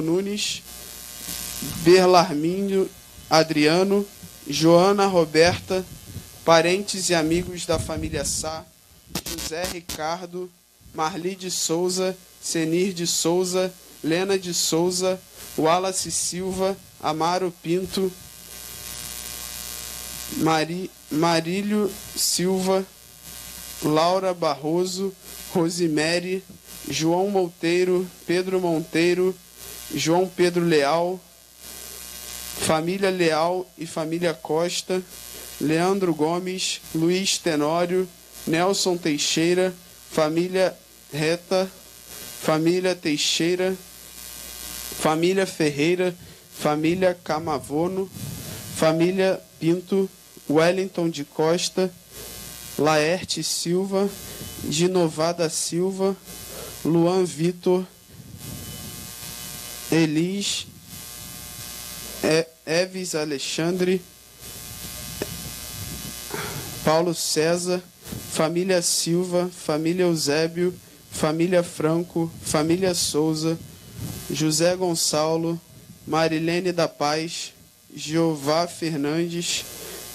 Nunes, Berlarmínio Adriano, Joana Roberta, parentes e amigos da família Sá, José Ricardo, Marli de Souza, Senir de Souza, Lena de Souza, Wallace Silva, Amaro Pinto, Marílio Silva, Laura Barroso, Rosemary, João Monteiro, Pedro Monteiro, João Pedro Leal, família Leal e família Costa, Leandro Gomes, Luiz Tenório, Nelson Teixeira, família Reta, família Teixeira, família Ferreira, família Camavono, família Pinto, Wellington de Costa, Laerte Silva, Dinovada Silva, Luan Vitor, Elis, Eves Alexandre, Paulo César, família Silva, família Eusébio, família Franco, família Souza, José Gonçalo, Marilene da Paz, Jeová Fernandes,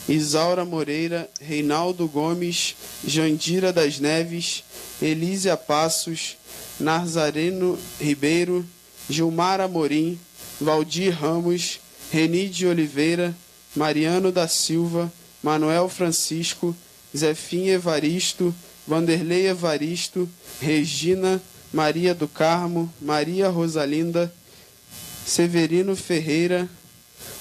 Isaura Moreira, Reinaldo Gomes, Jandira das Neves, Elísia Passos, Nazareno Ribeiro, Gilmar Amorim, Valdir Ramos, Reni de Oliveira, Mariano da Silva, Manuel Francisco, Zefim Evaristo, Vanderlei Evaristo, Regina, Maria do Carmo, Maria Rosalinda, Severino Ferreira,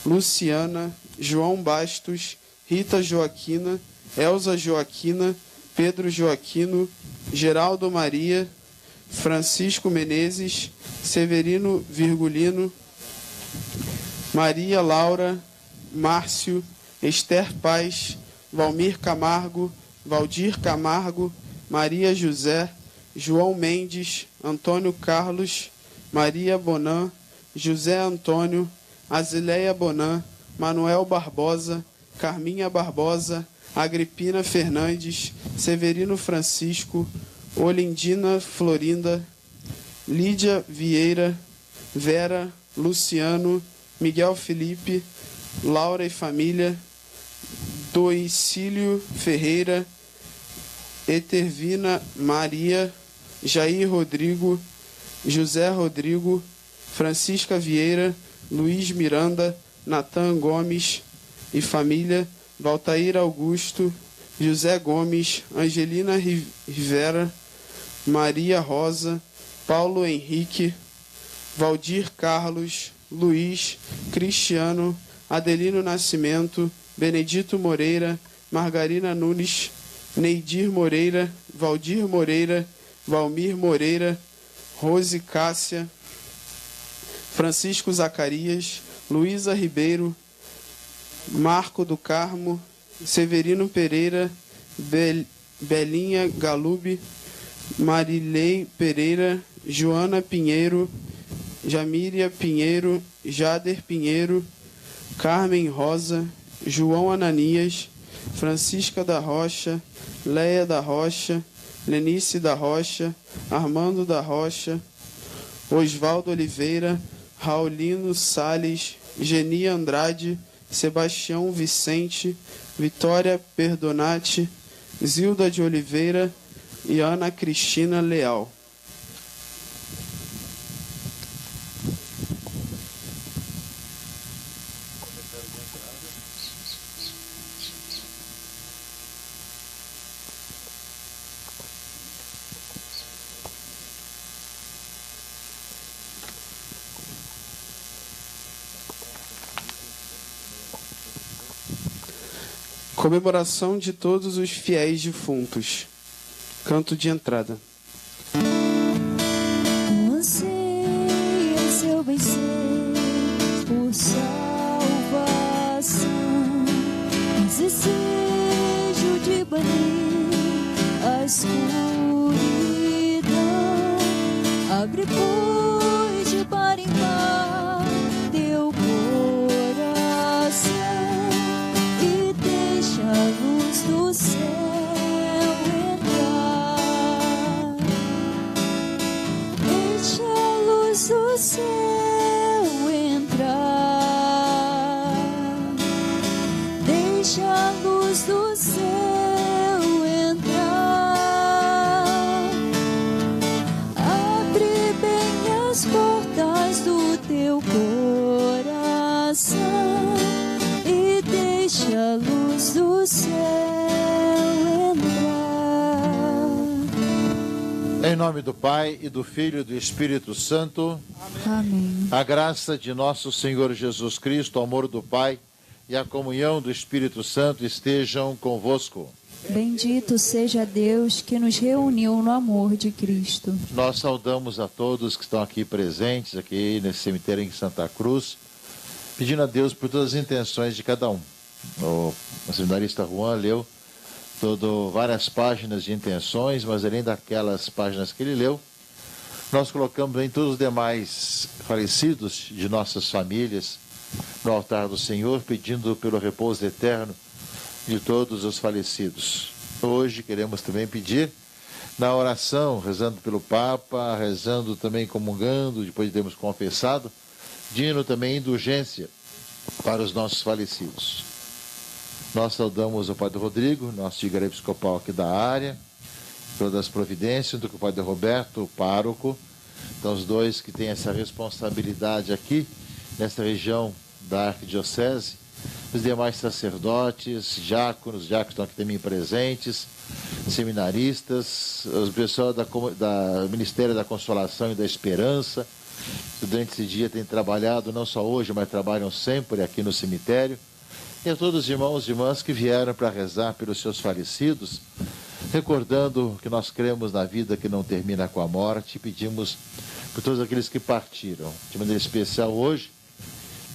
Luciana, João Bastos, Rita Joaquina, Elza Joaquina, Pedro Joaquino, Geraldo Maria, Francisco Menezes, Severino Virgulino, Maria Laura, Márcio, Esther Paz, Valmir Camargo, Valdir Camargo, Maria José, João Mendes, Antônio Carlos, Maria Bonan, José Antônio, Azileia Bonan, Manuel Barbosa, Carminha Barbosa, Agripina Fernandes, Severino Francisco, Olindina Florinda, Lídia Vieira, Vera, Luciano, Miguel Felipe, Laura e família, Doicílio Ferreira, Etervina Maria, Jair Rodrigo, José Rodrigo, Francisca Vieira, Luiz Miranda, Natan Gomes e família, Valtair Augusto, José Gomes, Angelina Rivera, Maria Rosa, Paulo Henrique, Valdir Carlos, Luiz, Cristiano, Adelino Nascimento, Benedito Moreira, Margarina Nunes, Neidir Moreira, Valdir Moreira, Valmir Moreira, Rose Cássia, Francisco Zacarias, Luísa Ribeiro, Marco do Carmo, Severino Pereira, Belinha Galube, Marilei Pereira, Joana Pinheiro, Jamíria Pinheiro, Jader Pinheiro, Carmen Rosa, João Ananias, Francisca da Rocha, Leia da Rocha, Lenice da Rocha, Armando da Rocha, Osvaldo Oliveira, Raulino Sales, Geni Andrade, Sebastião Vicente, Vitória Perdonati, Zilda de Oliveira e Ana Cristina Leal. Comemoração de todos os fiéis defuntos. Canto de entrada. Anseia seu bem-ser por salvação, desejo de banir a escuridão. Abre, pois, de par em par teu coração e deixa a luz do céu entrar. luz do céu entrar. Em nome do Pai, e do Filho e do Espírito Santo. Amém. A graça de nosso Senhor Jesus Cristo, o amor do Pai e a comunhão do Espírito Santo estejam convosco. Bendito seja Deus que nos reuniu no amor de Cristo. Nós saudamos a todos que estão aqui presentes, aqui nesse cemitério em Santa Cruz, pedindo a Deus por todas as intenções de cada um. O seminarista Juan leu várias páginas de intenções, mas além daquelas páginas que ele leu, nós colocamos em todos os demais falecidos de nossas famílias no altar do Senhor, pedindo pelo repouso eterno de todos os falecidos. Hoje queremos também pedir na oração, rezando pelo Papa, rezando também comungando, depois de termos confessado, pedindo também indulgência para os nossos falecidos. Nós saudamos o Padre Rodrigo, nosso vigário episcopal aqui da área, todas as providências, do que o Padre Roberto, o pároco, então os dois que têm essa responsabilidade aqui, nessa região da Arquidiocese, os demais sacerdotes, diáconos estão aqui também presentes, seminaristas, os pessoal da Ministério da Consolação e da Esperança, que durante esse dia têm trabalhado, não só hoje, mas trabalham sempre aqui no cemitério, e a todos os irmãos e irmãs que vieram para rezar pelos seus falecidos, recordando que nós cremos na vida que não termina com a morte, e pedimos por todos aqueles que partiram. De maneira especial hoje,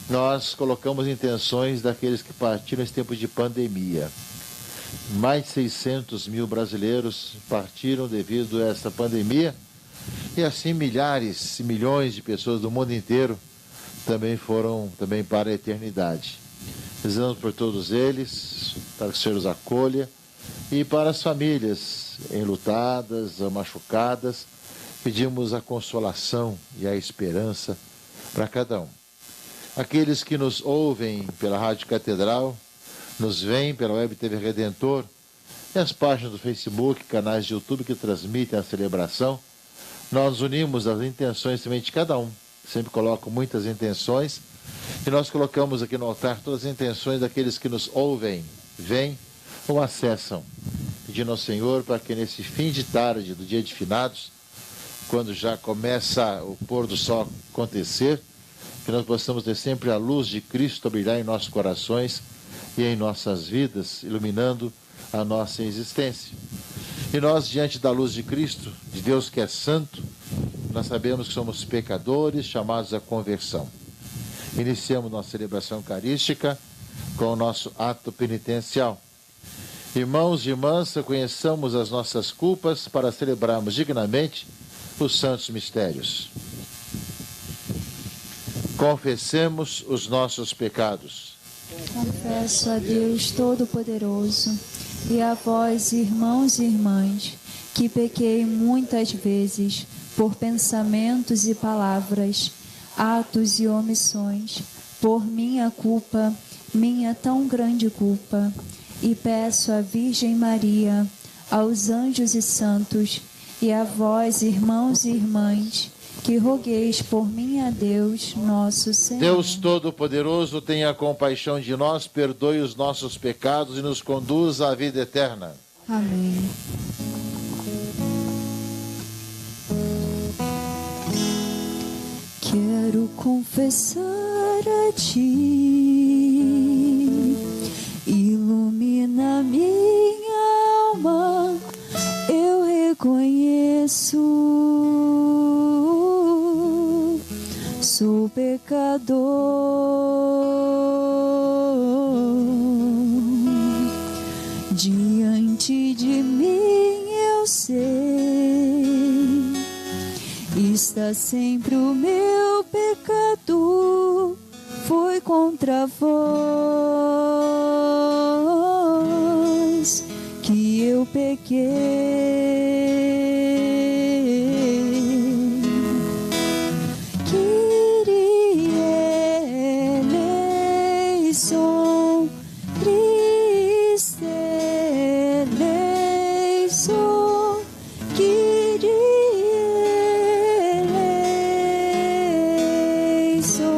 nós colocamos intenções daqueles que partiram nesse tempo de pandemia. Mais de 600 mil brasileiros partiram devido a essa pandemia, e assim milhares e milhões de pessoas do mundo inteiro também foram para a eternidade. Rezamos por todos eles, para que o Senhor os acolha, e para as famílias enlutadas, machucadas, pedimos a consolação e a esperança para cada um. Aqueles que nos ouvem pela Rádio Catedral, nos veem pela Web TV Redentor, e as páginas do Facebook, canais de YouTube que transmitem a celebração, nós nos unimos às intenções também de cada um. Sempre coloco muitas intenções, e nós colocamos aqui no altar todas as intenções daqueles que nos ouvem, veem ou acessam, pedindo ao Senhor para que nesse fim de tarde do dia de finados, quando já começa o pôr do sol acontecer, que nós possamos ter sempre a luz de Cristo a brilhar em nossos corações e em nossas vidas, iluminando a nossa existência. E nós, diante da luz de Cristo, de Deus que é santo, nós sabemos que somos pecadores chamados à conversão. Iniciamos nossa celebração eucarística com o nosso ato penitencial. Irmãos e irmãs, reconheçamos as nossas culpas para celebrarmos dignamente os santos mistérios. Confessemos os nossos pecados. Confesso a Deus Todo-Poderoso e a vós, irmãos e irmãs, que pequei muitas vezes por pensamentos e palavras, atos e omissões, por minha culpa, minha tão grande culpa, e peço à Virgem Maria, aos anjos e santos, e a vós, irmãos e irmãs, que rogueis por mim a Deus, nosso Senhor. Deus Todo-Poderoso, tenha compaixão de nós, perdoe os nossos pecados e nos conduza à vida eterna. Amém. Quero confessar a Ti, ilumina minha alma, eu reconheço, sou pecador, diante de mim eu sei, está sempre o meu pecado, foi contra vós que eu pequei. Kyrie eleison, Christe eleison, Kyrie eleison,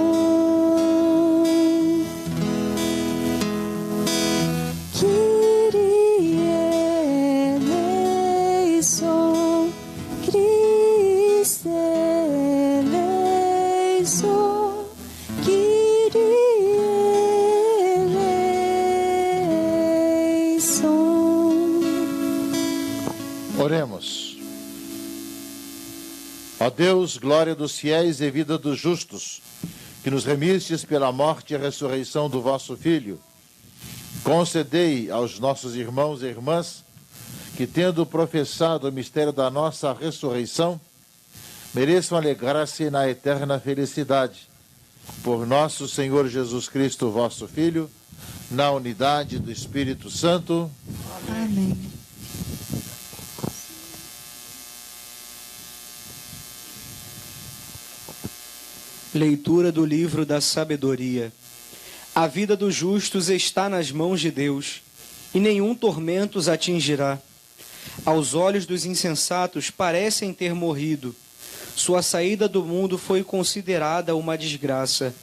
Kyrie Oremos. Ó Deus, glória dos fiéis e vida dos justos, que nos remistes pela morte e ressurreição do vosso Filho, concedei aos nossos irmãos e irmãs que, tendo professado o mistério da nossa ressurreição, mereçam alegrar-se na eterna felicidade. Por nosso Senhor Jesus Cristo, vosso Filho, na unidade do Espírito Santo. Amém. Leitura do livro da sabedoria. A vida dos justos está nas mãos de Deus, e nenhum tormento os atingirá. Aos olhos dos insensatos parecem ter morrido. Sua saída do mundo foi considerada uma desgraça,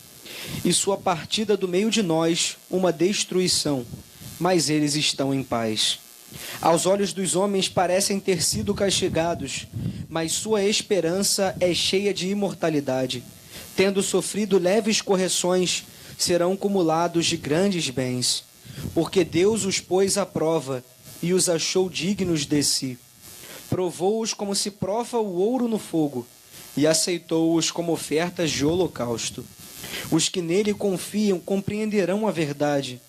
e sua partida do meio de nós uma destruição, mas eles estão em paz. Aos olhos dos homens parecem ter sido castigados, mas sua esperança é cheia de imortalidade. Tendo sofrido leves correções, serão cumulados de grandes bens, porque Deus os pôs à prova e os achou dignos de si. Provou-os como se prova o ouro no fogo, e aceitou-os como ofertas de holocausto. Os que nele confiam compreenderão a verdade,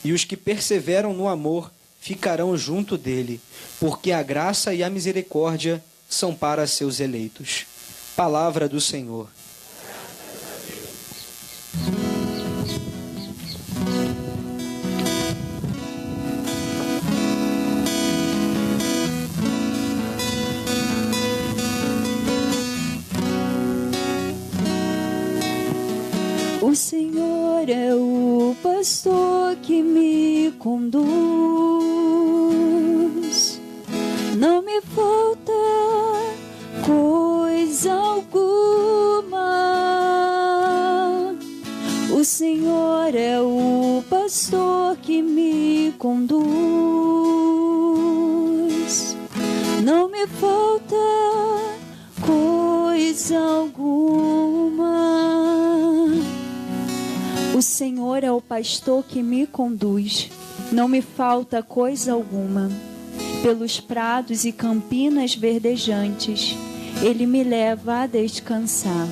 e os que perseveram no amor ficarão junto dele, porque a graça e a misericórdia são para seus eleitos. Palavra do Senhor. O Senhor é o pastor que me conduz, não me falta coisa alguma. O Senhor é o pastor que me conduz, não me falta coisa alguma. O Senhor é o pastor que me conduz, não me falta coisa alguma. Pelos prados e campinas verdejantes, Ele me leva a descansar.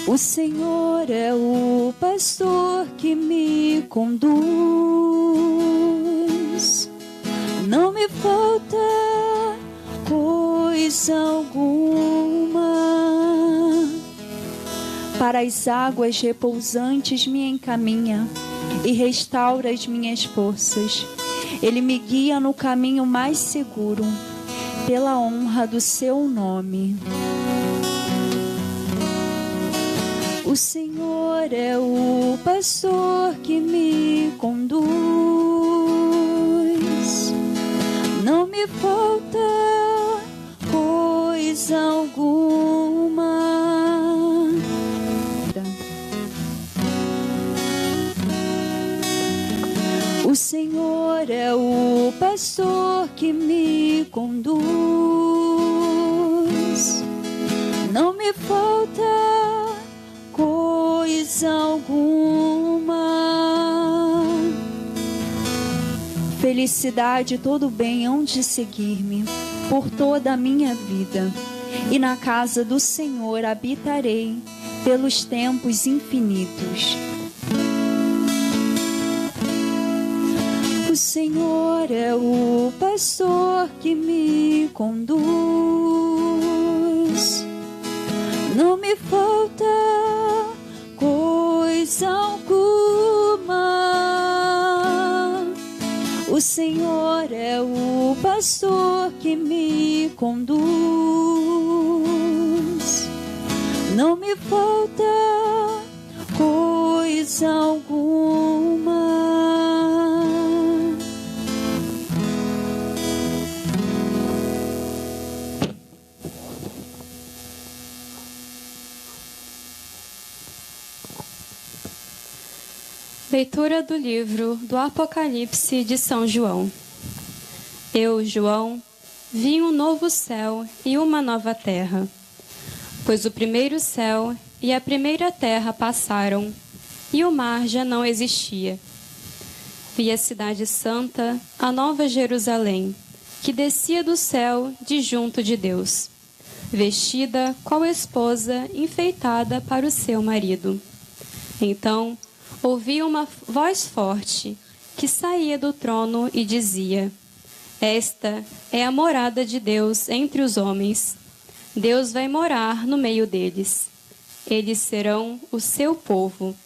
O Senhor é o pastor que me conduz, não me falta coisa alguma. Para as águas repousantes me encaminha e restaura as minhas forças. Ele me guia no caminho mais seguro, pela honra do seu nome. O Senhor é o pastor que me conduz, não me falta coisa alguma. O Senhor é o pastor que me conduz, não me falta coisa alguma. Felicidade e todo bem hão de seguir-me por toda a minha vida, e na casa do Senhor habitarei pelos tempos infinitos. O Senhor é o pastor que me conduz, não me falta coisa alguma. O Senhor é o pastor que me conduz, não me falta coisa alguma. Leitura do livro do Apocalipse de São João. Eu, João, vi um novo céu e uma nova terra, pois o primeiro céu e a primeira terra passaram, e o mar já não existia. vi a cidade santa, a nova Jerusalém, que descia do céu de junto de Deus, vestida qual esposa enfeitada para o seu marido. Então ouvi uma voz forte que saía do trono e dizia: Esta é a morada de Deus entre os homens. Deus vai morar no meio deles. Eles serão o seu povo,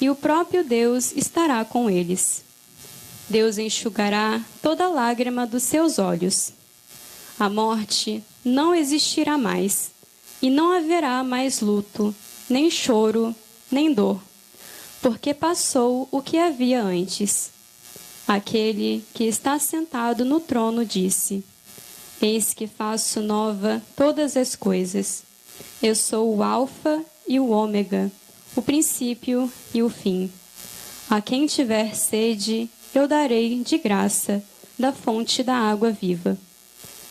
e o próprio Deus estará com eles. Deus enxugará toda lágrima dos seus olhos. A morte não existirá mais, e não haverá mais luto, nem choro, nem dor, porque passou o que havia antes. Aquele que está sentado no trono disse: Eis que faço nova todas as coisas. Eu sou o Alfa e o Ômega, o princípio e o fim. A quem tiver sede, eu darei de graça da fonte da água viva.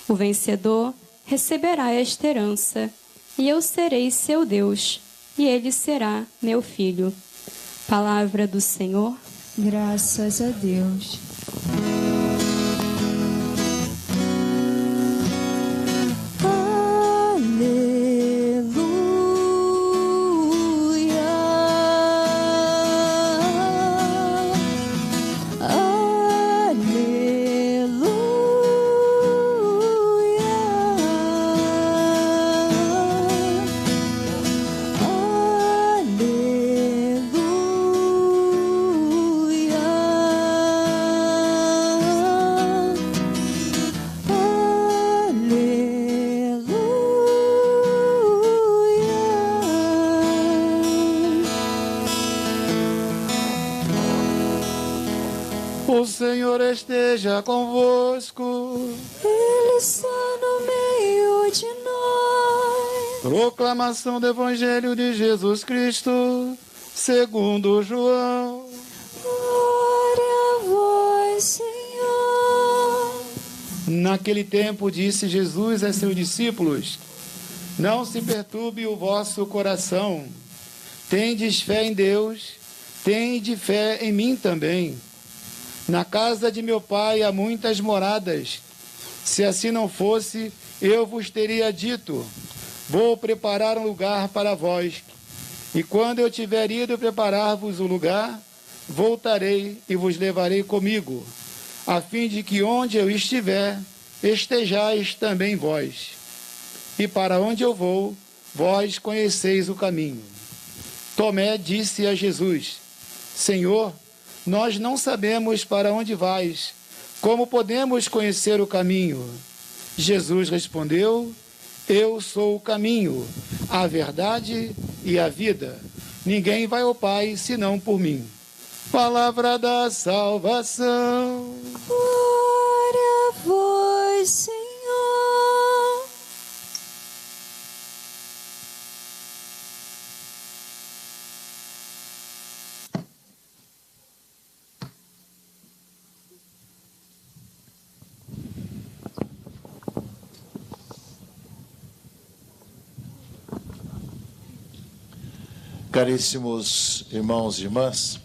O vencedor receberá esta herança, e eu serei seu Deus, e ele será meu filho. Palavra do Senhor. Graças a Deus. O Senhor esteja convosco. Ele está no meio de nós. Proclamação do Evangelho de Jesus Cristo, segundo João. Glória a vós, Senhor. Naquele tempo disse Jesus a seus discípulos: Não se perturbe o vosso coração. Tendes fé em Deus, tende fé em mim também. Na casa de meu pai há muitas moradas. Se assim não fosse, eu vos teria dito: Vou preparar um lugar para vós. E quando eu tiver ido preparar-vos o lugar, voltarei e vos levarei comigo, a fim de que onde eu estiver, estejais também vós. E para onde eu vou, vós conheceis o caminho. Tomé disse a Jesus: Senhor, nós não sabemos para onde vais. Como podemos conhecer o caminho? Jesus respondeu: Eu sou o caminho, a verdade e a vida. Ninguém vai ao Pai senão por mim. Palavra da salvação. Glória a vós, Senhor. Caríssimos irmãos e irmãs,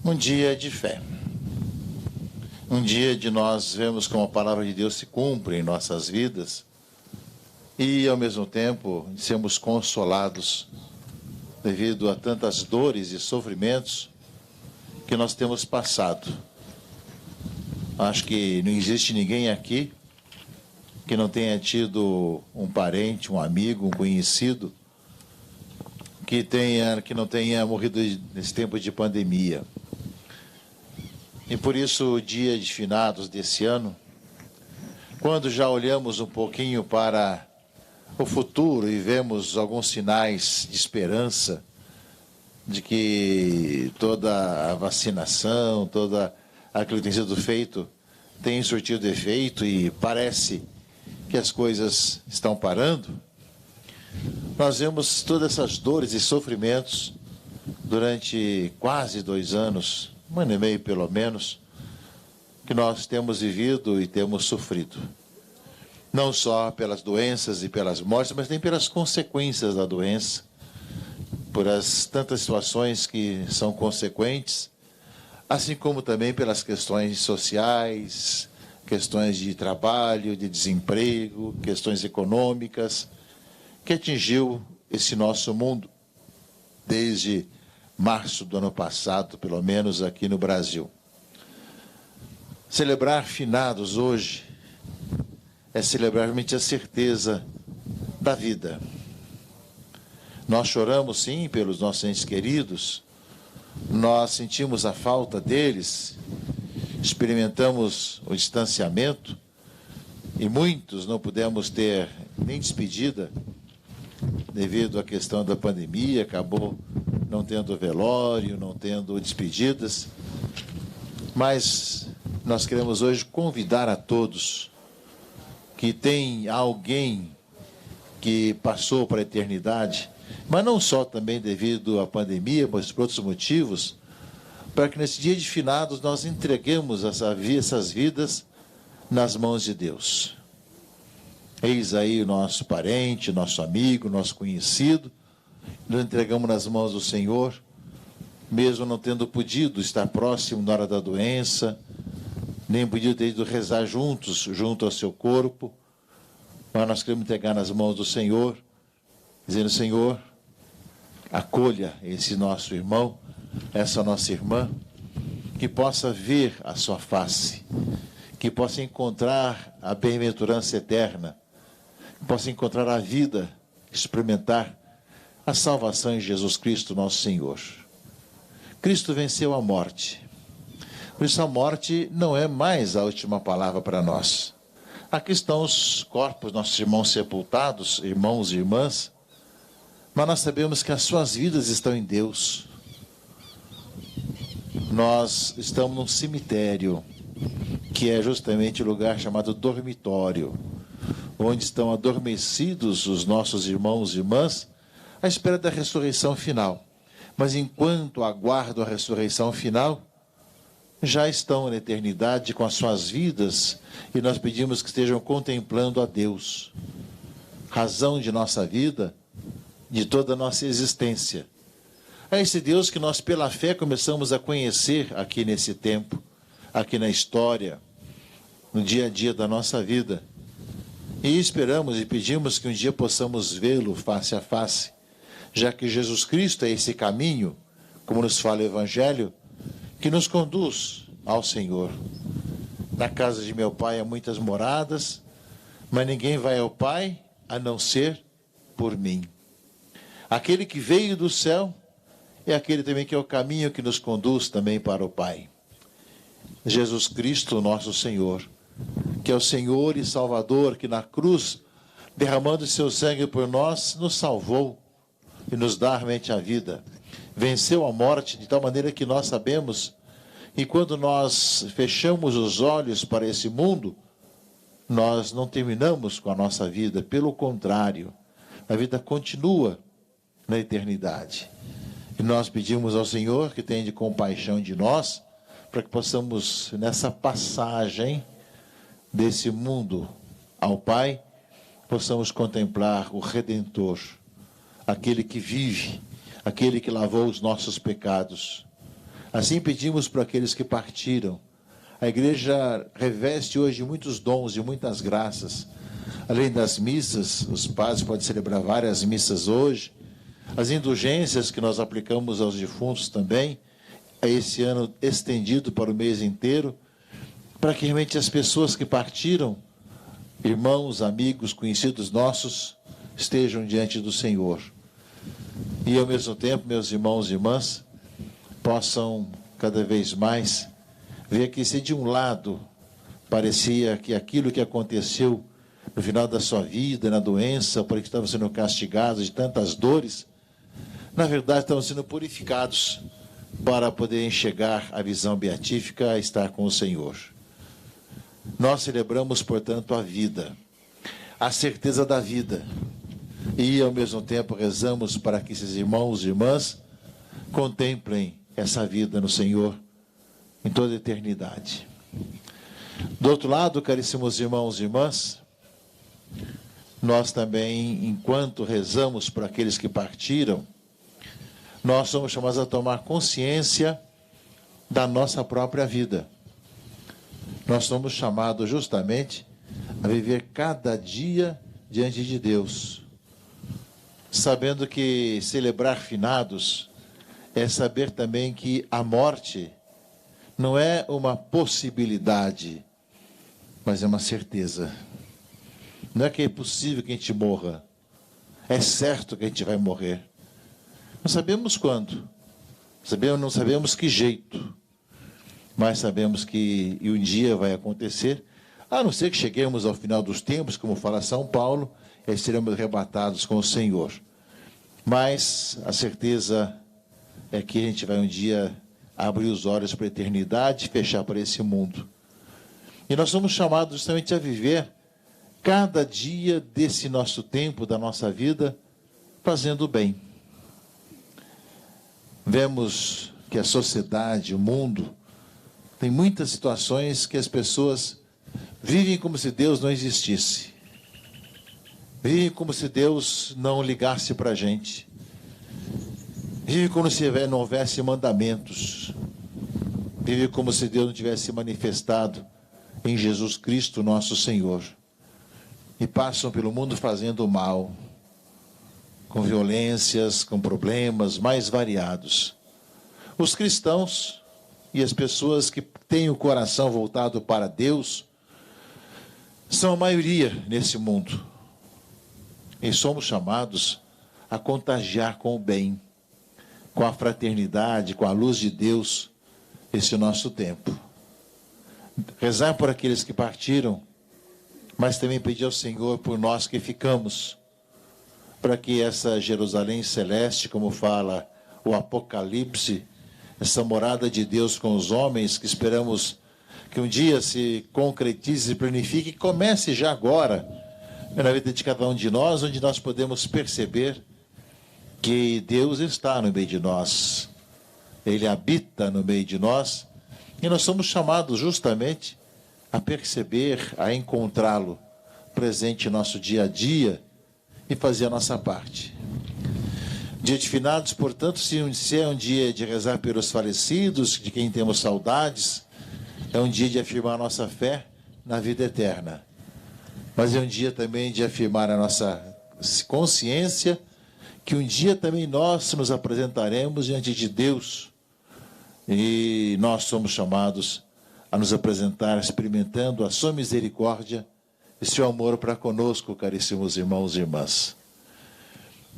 um dia de fé, um dia de nós vermos como a palavra de Deus se cumpre em nossas vidas e, ao mesmo tempo, de sermos consolados devido a tantas dores e sofrimentos que nós temos passado. Acho que não existe ninguém aqui que não tenha tido um parente, um amigo, um conhecido que não tenha morrido nesse tempo de pandemia. E por isso, o dia de finados desse ano, quando já olhamos um pouquinho para o futuro e vemos alguns sinais de esperança, de que toda a vacinação, toda aquilo que tem sido feito, tem surtido efeito e parece que as coisas estão parando, nós vemos todas essas dores e sofrimentos durante quase 2 anos, 1 ano e meio pelo menos, que nós temos vivido e temos sofrido. Não só pelas doenças e pelas mortes, mas também pelas consequências da doença, por as tantas situações que são consequentes assim como também pelas questões sociais, questões de trabalho, de desemprego, questões econômicas, que atingiu esse nosso mundo desde março do ano passado, pelo menos aqui no Brasil. Celebrar finados hoje é celebrar realmente a certeza da vida. Nós choramos, sim, pelos nossos entes queridos, nós sentimos a falta deles, experimentamos o distanciamento e muitos não pudemos ter nem despedida devido à questão da pandemia, acabou não tendo velório, não tendo despedidas, mas nós queremos hoje convidar a todos que tem alguém que passou para a eternidade, mas não só também devido à pandemia, mas por outros motivos, para que nesse dia de finados nós entreguemos essas vidas nas mãos de Deus. Eis aí o nosso parente, nosso amigo, nosso conhecido, nós entregamos nas mãos do Senhor, mesmo não tendo podido estar próximo na hora da doença, nem podido ter ido rezar juntos, junto ao seu corpo, mas nós queremos entregar nas mãos do Senhor, dizendo: Senhor, acolha esse nosso irmão, essa nossa irmã, que possa ver a sua face, que possa encontrar a bem-aventurança eterna, que possa encontrar a vida, experimentar a salvação em Jesus Cristo, nosso Senhor. Cristo venceu a morte. Por isso a morte não é mais a última palavra para nós. Aqui estão os corpos, nossos irmãos sepultados, irmãos e irmãs, mas nós sabemos que as suas vidas estão em Deus. Nós estamos num cemitério, que é justamente o lugar chamado dormitório, onde estão adormecidos os nossos irmãos e irmãs, à espera da ressurreição final. Mas enquanto aguardam a ressurreição final, já estão na eternidade com as suas vidas, e nós pedimos que estejam contemplando a Deus, razão de nossa vida, de toda a nossa existência. É esse Deus que nós, pela fé, começamos a conhecer aqui nesse tempo, aqui na história, no dia a dia da nossa vida. E esperamos e pedimos que um dia possamos vê-lo face a face, já que Jesus Cristo é esse caminho, como nos fala o Evangelho, que nos conduz ao Senhor. Na casa de meu Pai há muitas moradas, mas ninguém vai ao Pai a não ser por mim. Aquele que veio do céu é aquele também que é o caminho que nos conduz também para o Pai. Jesus Cristo, nosso Senhor, que é o Senhor e Salvador, que na cruz, derramando seu sangue por nós, nos salvou e nos dá realmente a vida. Venceu a morte de tal maneira que nós sabemos, e quando nós fechamos os olhos para esse mundo, nós não terminamos com a nossa vida, pelo contrário, a vida continua na eternidade. E nós pedimos ao Senhor que tenha de compaixão de nós, para que possamos, nessa passagem desse mundo ao Pai, possamos contemplar o Redentor, aquele que vive, aquele que lavou os nossos pecados. Assim pedimos para aqueles que partiram. A igreja reveste hoje muitos dons e muitas graças. Além das missas, os padres podem celebrar várias missas hoje. As indulgências que nós aplicamos aos defuntos também, esse ano estendido para o mês inteiro, para que realmente as pessoas que partiram, irmãos, amigos, conhecidos nossos, estejam diante do Senhor. E ao mesmo tempo, meus irmãos e irmãs, possam cada vez mais ver que se de um lado parecia que aquilo que aconteceu no final da sua vida, na doença, por que estavam sendo castigados de tantas dores, na verdade estavam sendo purificados para poder enxergar a visão beatífica, estar com o Senhor. Nós celebramos, portanto, a vida, a certeza da vida, e ao mesmo tempo rezamos para que esses irmãos e irmãs contemplem essa vida no Senhor em toda a eternidade. Do outro lado, caríssimos irmãos e irmãs, nós também, enquanto rezamos por aqueles que partiram, nós somos chamados a tomar consciência da nossa própria vida. Nós somos chamados justamente a viver cada dia diante de Deus, sabendo que celebrar finados é saber também que a morte não é uma possibilidade, mas é uma certeza. Não é que é possível que a gente morra, é certo que a gente vai morrer. Não sabemos quando, não sabemos que jeito, mas sabemos que um dia vai acontecer, a não ser que cheguemos ao final dos tempos, como fala São Paulo, e seremos arrebatados com o Senhor. Mas a certeza é que a gente vai um dia abrir os olhos para a eternidade e fechar para esse mundo. E nós somos chamados justamente a viver cada dia desse nosso tempo, da nossa vida, fazendo o bem. Vemos que a sociedade, o mundo, tem muitas situações que as pessoas vivem como se Deus não existisse. Vivem como se Deus não ligasse para a gente. Vivem como se não houvesse mandamentos. Vivem como se Deus não tivesse manifestado em Jesus Cristo, nosso Senhor. E passam pelo mundo fazendo mal, com violências, com problemas mais variados. Os cristãos e as pessoas que têm o coração voltado para Deus são a maioria nesse mundo. E somos chamados a contagiar com o bem, com a fraternidade, com a luz de Deus, esse nosso tempo. Rezar por aqueles que partiram, mas também pedir ao Senhor por nós que ficamos, para que essa Jerusalém celeste, como fala o Apocalipse, essa morada de Deus com os homens, que esperamos que um dia se concretize, se planifique e comece já agora, na vida de cada um de nós, onde nós podemos perceber que Deus está no meio de nós, Ele habita no meio de nós, e nós somos chamados justamente a perceber, a encontrá-lo presente em nosso dia a dia e fazer a nossa parte. Dia de finados, portanto, se é um dia de rezar pelos falecidos, de quem temos saudades, é um dia de afirmar a nossa fé na vida eterna. Mas é um dia também de afirmar a nossa consciência que um dia também nós nos apresentaremos diante de Deus e nós somos chamados a nos apresentar experimentando a sua misericórdia e seu amor para conosco, caríssimos irmãos e irmãs.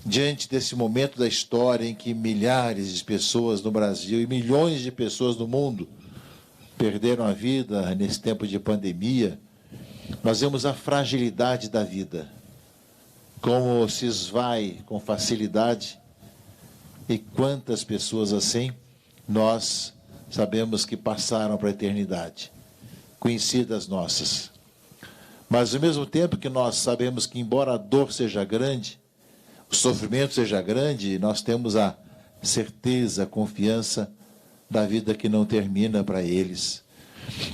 Diante desse momento da história em que milhares de pessoas no Brasil e milhões de pessoas no mundo perderam a vida nesse tempo de pandemia, nós vemos a fragilidade da vida, como se esvai com facilidade, e quantas pessoas assim nós sabemos que passaram para a eternidade, conhecidas nossas. Mas ao mesmo tempo que nós sabemos que, embora a dor seja grande, o sofrimento seja grande, nós temos a certeza, a confiança da vida que não termina para eles.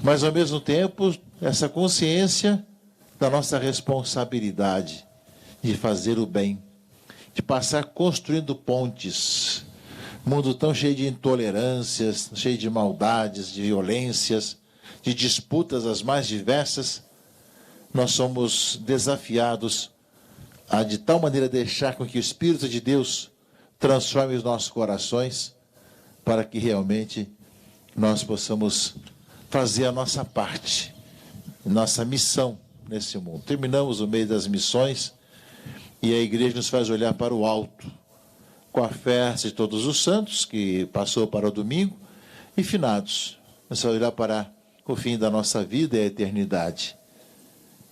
Mas ao mesmo tempo, essa consciência da nossa responsabilidade de fazer o bem, de passar construindo pontes. Mundo tão cheio de intolerâncias, cheio de maldades, de violências, de disputas as mais diversas, nós somos desafiados a de tal maneira deixar com que o Espírito de Deus transforme os nossos corações, para que realmente nós possamos fazer a nossa parte, nossa missão nesse mundo. Terminamos o mês das missões e a igreja nos faz olhar para o alto, com a festa de todos os santos, que passou para o domingo, e finados. Nos faz olhar para o fim da nossa vida e a eternidade.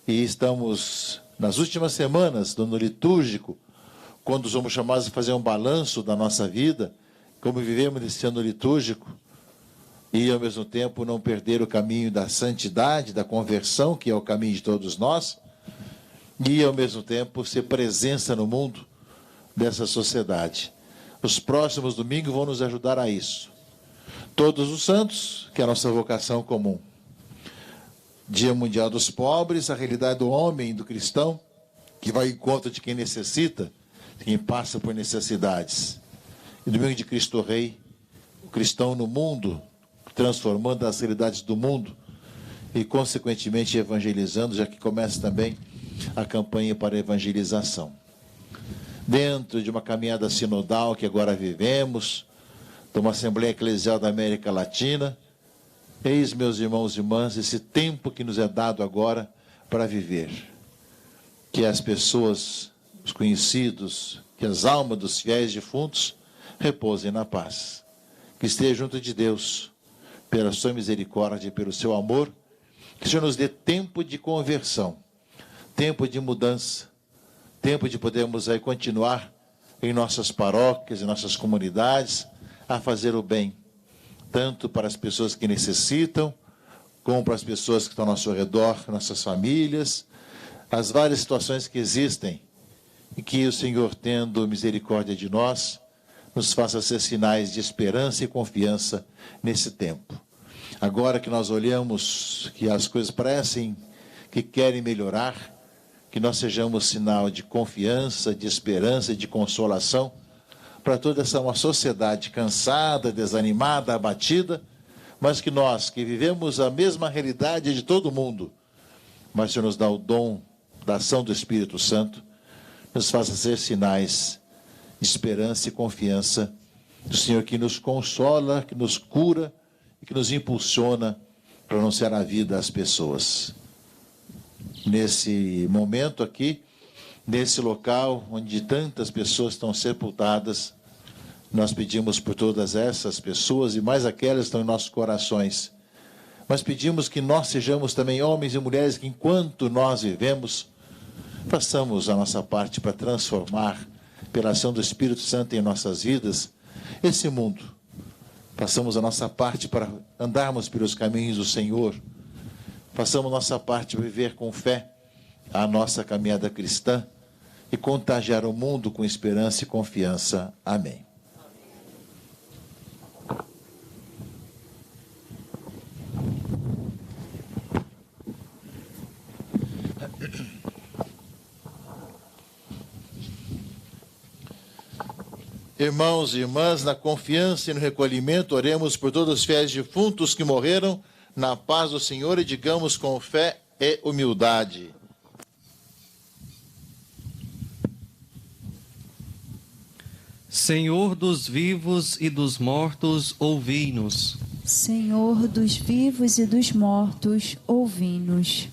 E estamos nas últimas semanas do ano litúrgico, quando somos chamados a fazer um balanço da nossa vida, como vivemos nesse ano litúrgico, e ao mesmo tempo não perder o caminho da santidade, da conversão, que é o caminho de todos nós, e ao mesmo tempo ser presença no mundo dessa sociedade. Os próximos domingos vão nos ajudar a isso. Todos os santos, que é a nossa vocação comum. Dia Mundial dos Pobres, a realidade do homem, do cristão, que vai em conta de quem necessita, de quem passa por necessidades. E domingo de Cristo Rei, o cristão no mundo, transformando as realidades do mundo e, consequentemente, evangelizando, já que começa também a campanha para a evangelização. Dentro de uma caminhada sinodal que agora vivemos, de uma Assembleia Eclesial da América Latina, eis, meus irmãos e irmãs, esse tempo que nos é dado agora para viver. Que as pessoas, os conhecidos, que as almas dos fiéis defuntos repousem na paz. Que esteja junto de Deus, pela sua misericórdia e pelo seu amor, que o Senhor nos dê tempo de conversão, tempo de mudança, tempo de podermos aí continuar em nossas paróquias, em nossas comunidades, a fazer o bem, tanto para as pessoas que necessitam, como para as pessoas que estão ao nosso redor, nossas famílias, as várias situações que existem, e que o Senhor, tendo misericórdia de nós, nos faça ser sinais de esperança e confiança nesse tempo. Agora que nós olhamos que as coisas parecem que querem melhorar, que nós sejamos sinal de confiança, de esperança e de consolação para toda essa uma sociedade cansada, desanimada, abatida, mas que nós, que vivemos a mesma realidade de todo mundo, mas o Senhor nos dá o dom da ação do Espírito Santo, nos faça ser sinais de esperança e confiança do Senhor, que nos consola, que nos cura e que nos impulsiona para anunciar a vida às pessoas. Nesse momento aqui, nesse local onde tantas pessoas estão sepultadas, nós pedimos por todas essas pessoas e mais aquelas que estão em nossos corações. Mas pedimos que nós sejamos também homens e mulheres que, enquanto nós vivemos, façamos a nossa parte para transformar, pela ação do Espírito Santo em nossas vidas, esse mundo. Façamos a nossa parte para andarmos pelos caminhos do Senhor. Façamos a nossa parte para viver com fé a nossa caminhada cristã e contagiar o mundo com esperança e confiança. Amém. Irmãos e irmãs, na confiança e no recolhimento, oremos por todos os fiéis defuntos que morreram na paz do Senhor e digamos com fé e humildade: Senhor dos vivos e dos mortos, ouvi-nos. Senhor dos vivos e dos mortos, ouvi-nos.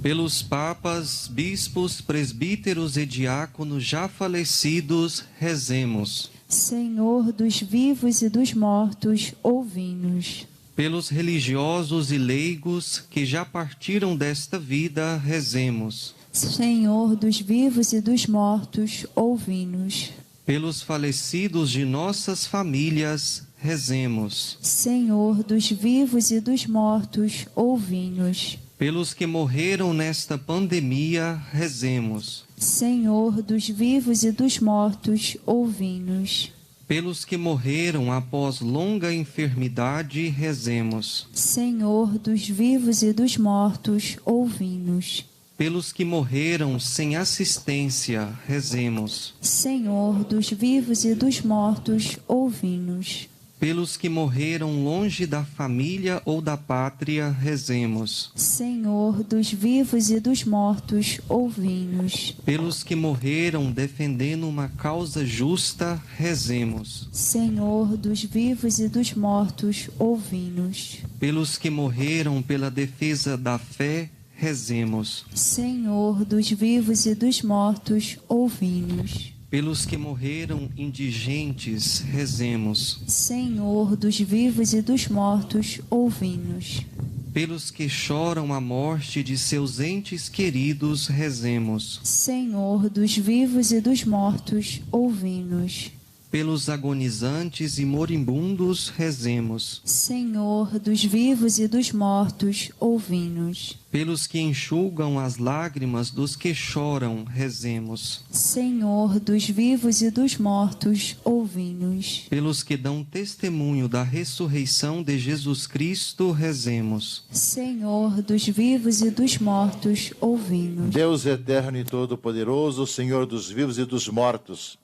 Pelos papas, bispos, presbíteros e diáconos já falecidos, rezemos. Senhor dos vivos e dos mortos, ouvi-nos. Pelos religiosos e leigos que já partiram desta vida, rezemos. Senhor dos vivos e dos mortos, ouvi-nos. Pelos falecidos de nossas famílias, rezemos. Senhor dos vivos e dos mortos, ouvi-nos. Pelos que morreram nesta pandemia, rezemos. Senhor dos vivos e dos mortos, ouvi-nos. Pelos que morreram após longa enfermidade, rezemos. Senhor dos vivos e dos mortos, ouvi-nos. Pelos que morreram sem assistência, rezemos. Senhor dos vivos e dos mortos, ouvi-nos. Pelos que morreram longe da família ou da pátria, rezemos. Senhor dos vivos e dos mortos, ouvi-nos. Pelos que morreram defendendo uma causa justa, rezemos. Senhor dos vivos e dos mortos, ouvi-nos. Pelos que morreram pela defesa da fé, rezemos. Senhor dos vivos e dos mortos, ouvi-nos. Pelos que morreram indigentes, rezemos. Senhor dos vivos e dos mortos, ouvi-nos. Pelos que choram a morte de seus entes queridos, rezemos. Senhor dos vivos e dos mortos, ouvi-nos. Pelos agonizantes e moribundos, rezemos. Senhor dos vivos e dos mortos, ouvi-nos. Pelos que enxugam as lágrimas dos que choram, rezemos. Senhor dos vivos e dos mortos, ouvi-nos. Pelos que dão testemunho da ressurreição de Jesus Cristo, rezemos. Senhor dos vivos e dos mortos, ouvi-nos. Deus eterno e todo-poderoso, Senhor dos vivos e dos mortos,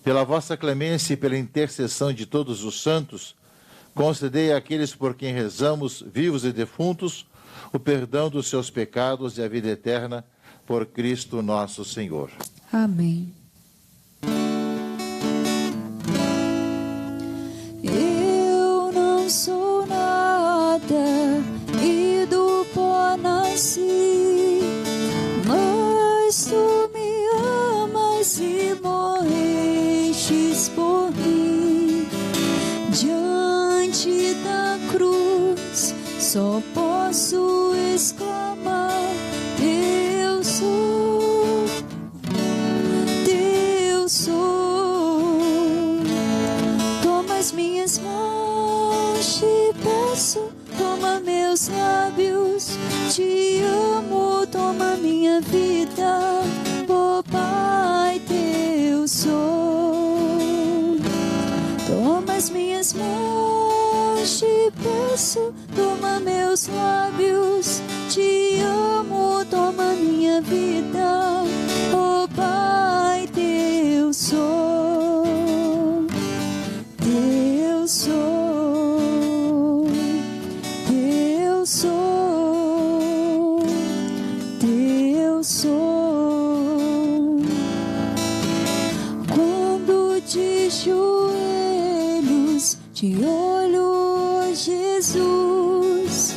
pela vossa clemência e pela intercessão de todos os santos, Concedei àqueles por quem rezamos, vivos e defuntos, o perdão dos seus pecados e a vida eterna, por Cristo nosso Senhor. Amém. Eu não sou nada e do pó nasci, mas tu me amas e morrestes por mim. Diante da cruz só posso exclamar: eu sou, Deus sou. Toma as minhas mãos, te peço, toma meus lábios, te amo, toma minha vida, ó Pai, teu sou. Toma as minhas mãos, te peço, toma meus lábios, te amo, toma minha vida, ó Pai, teu sou, teu sou, teu sou, teu sou. Quando de joelhos te olho, Jesus,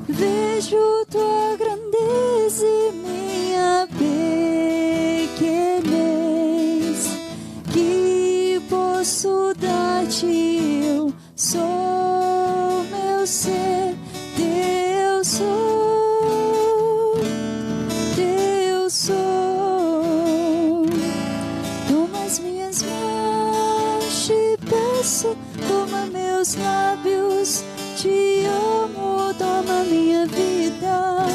vejo tua grandeza e minha pequenez. Que posso dar-te? Eu sou meu ser, teu sou, teu sou. Toma as minhas mãos, te peço, toma meus lábios, te amo, toma minha vida,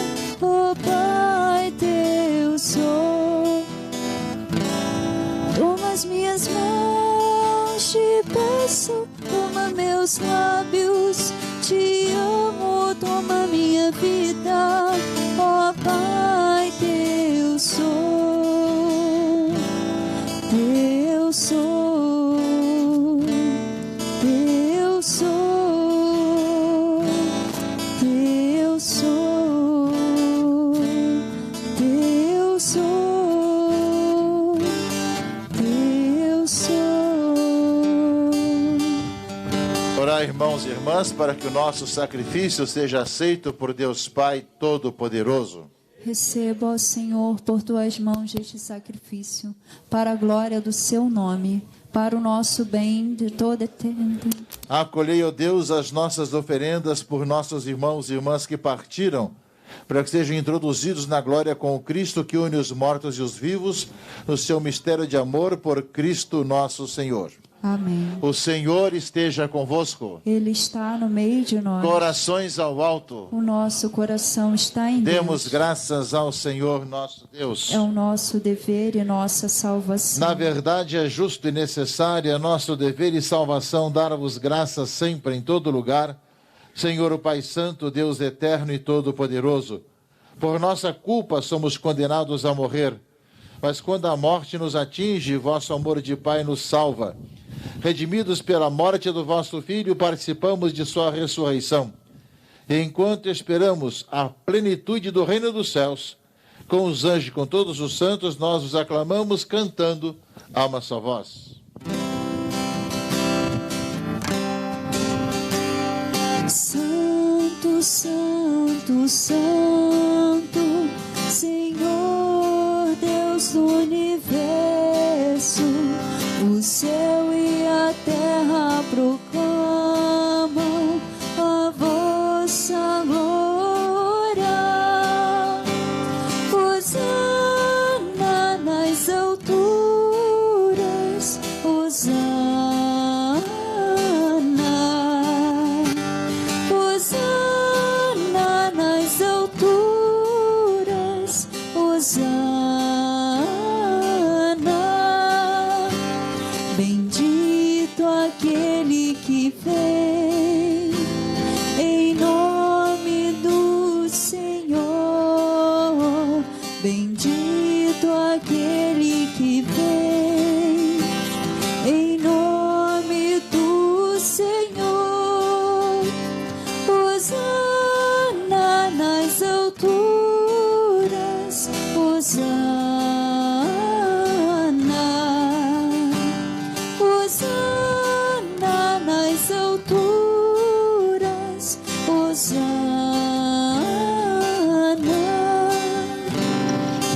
ó Pai, teu sou. Toma as minhas mãos, te peço, toma meus lábios, te amo, toma minha vida, ó Pai, teu sou, teu sou, teu sou, teu sou, teu sou, teu sou. Orai, irmãos e irmãs, para que o nosso sacrifício seja aceito por Deus Pai Todo-Poderoso. Receba, ó Senhor, por tuas mãos este sacrifício, para a glória do seu nome, para o nosso bem de toda a eternidade. Acolhei, ó Deus, as nossas oferendas por nossos irmãos e irmãs que partiram, para que sejam introduzidos na glória com o Cristo que une os mortos e os vivos, no seu mistério de amor, por Cristo nosso Senhor. Amém. O Senhor esteja convosco. Ele está no meio de nós. Corações ao alto. O nosso coração está em Demos Deus. graças ao Senhor nosso Deus. É o nosso dever e nossa salvação. Na verdade, é justo e necessário, é nosso dever e salvação dar-vos graças sempre, em todo lugar, Senhor, o Pai Santo, Deus eterno e todo-poderoso. Por nossa culpa somos condenados a morrer, mas quando a morte nos atinge, vosso amor de Pai nos salva. Redimidos pela morte do vosso Filho, participamos de sua ressurreição. E enquanto esperamos a plenitude do reino dos céus, com os anjos e com todos os santos, nós os aclamamos cantando a uma só voz. Santo, Santo, Santo, Senhor Deus do universo, o céu e a terra proclamam a vossa glória. Hosana nas alturas, Hosana, Hosana nas alturas, Hosana. Bendito aquele que vem em nome do Senhor. Bendito aquele que vem em nome do Senhor. Hosana nas alturas, Hosana.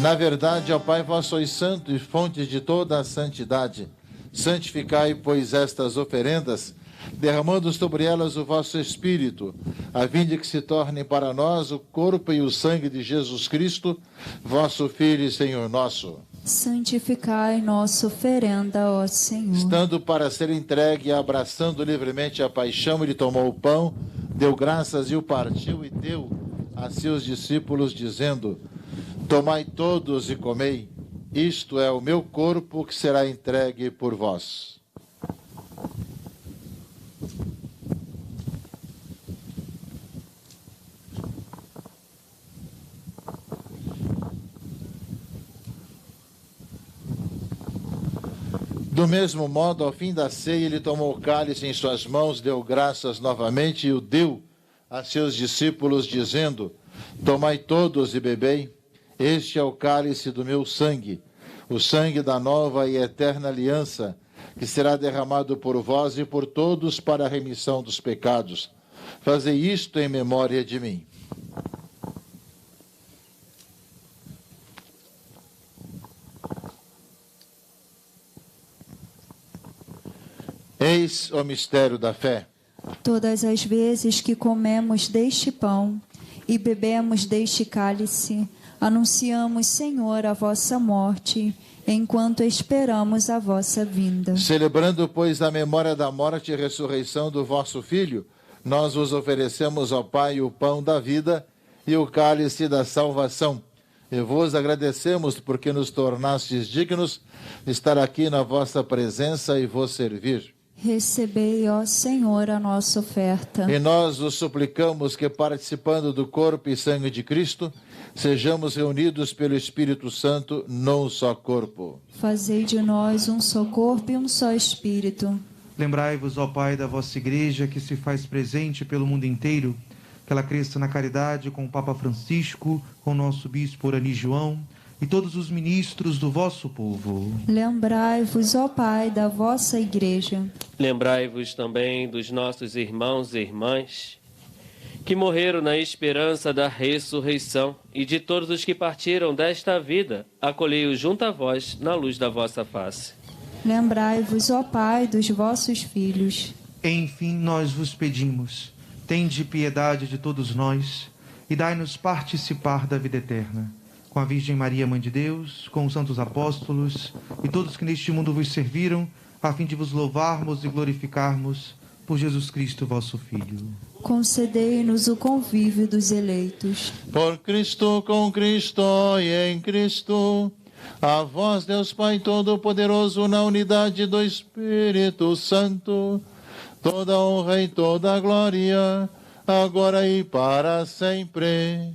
Na verdade, ó Pai, vós sois santo e fonte de toda a santidade. Santificai, pois, estas oferendas, derramando sobre elas o vosso Espírito, a fim de que se tornem para nós o corpo e o sangue de Jesus Cristo, vosso Filho e Senhor nosso. Santificai nossa oferenda, ó Senhor. Estando para ser entregue e abraçando livremente a paixão, ele tomou o pão, deu graças e o partiu e deu a seus discípulos, dizendo: tomai todos e comei, isto é o meu corpo que será entregue por vós. Do mesmo modo, ao fim da ceia, ele tomou o cálice em suas mãos, deu graças novamente e o deu a seus discípulos, dizendo: tomai todos e bebei, este é o cálice do meu sangue, o sangue da nova e eterna aliança, que será derramado por vós e por todos para a remissão dos pecados. Fazei isto em memória de mim. Eis o mistério da fé. Todas as vezes que comemos deste pão e bebemos deste cálice, anunciamos, Senhor, a vossa morte, enquanto esperamos a vossa vinda. Celebrando, pois, a memória da morte e ressurreição do vosso Filho, nós vos oferecemos ao Pai o pão da vida e o cálice da salvação. E vos agradecemos porque nos tornastes dignos de estar aqui na vossa presença e vos servir. Recebei, ó Senhor, a nossa oferta. E nós vos suplicamos que, participando do corpo e sangue de Cristo, sejamos reunidos pelo Espírito Santo num só corpo. Fazei de nós um só corpo e um só Espírito. Lembrai-vos, ó Pai, da vossa Igreja, que se faz presente pelo mundo inteiro, que ela cresça na caridade com o Papa Francisco, com o nosso Bispo Orani João e todos os ministros do vosso povo. Lembrai-vos, ó Pai, da vossa Igreja. Lembrai-vos também dos nossos irmãos e irmãs que morreram na esperança da ressurreição e de todos os que partiram desta vida, acolhei-os junto a vós na luz da vossa face. Lembrai-vos, ó Pai, dos vossos filhos. Enfim, nós vos pedimos, tende piedade de todos nós e dai-nos participar da vida eterna. Com a Virgem Maria, Mãe de Deus, com os santos apóstolos e todos que neste mundo vos serviram, a fim de vos louvarmos e glorificarmos por Jesus Cristo, vosso Filho. Concedei-nos o convívio dos eleitos. Por Cristo, com Cristo e em Cristo, a vós, Deus Pai Todo-Poderoso, na unidade do Espírito Santo, toda honra e toda glória, agora e para sempre.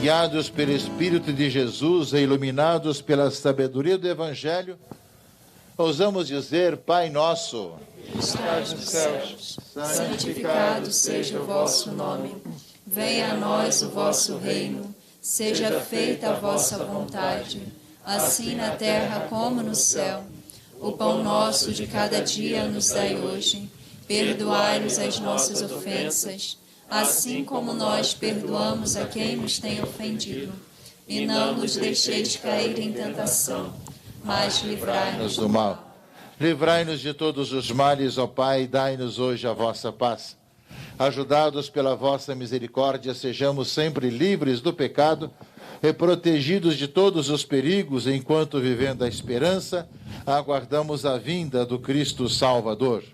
Guiados pelo Espírito de Jesus e iluminados pela sabedoria do Evangelho, ousamos dizer: Pai nosso, que estás nos céus, santificado seja o vosso nome. Venha a nós o vosso reino, seja feita a vossa vontade, assim na terra como no céu. O pão nosso de cada dia nos dai hoje. Perdoai-nos as nossas ofensas, assim como nós perdoamos a quem nos tem ofendido. E não nos deixeis cair em tentação, mas livrai-nos do mal. Livrai-nos de todos os males, ó Pai, e dai-nos hoje a vossa paz. Ajudados pela vossa misericórdia, sejamos sempre livres do pecado e protegidos de todos os perigos, enquanto, vivendo a esperança, aguardamos a vinda do Cristo Salvador.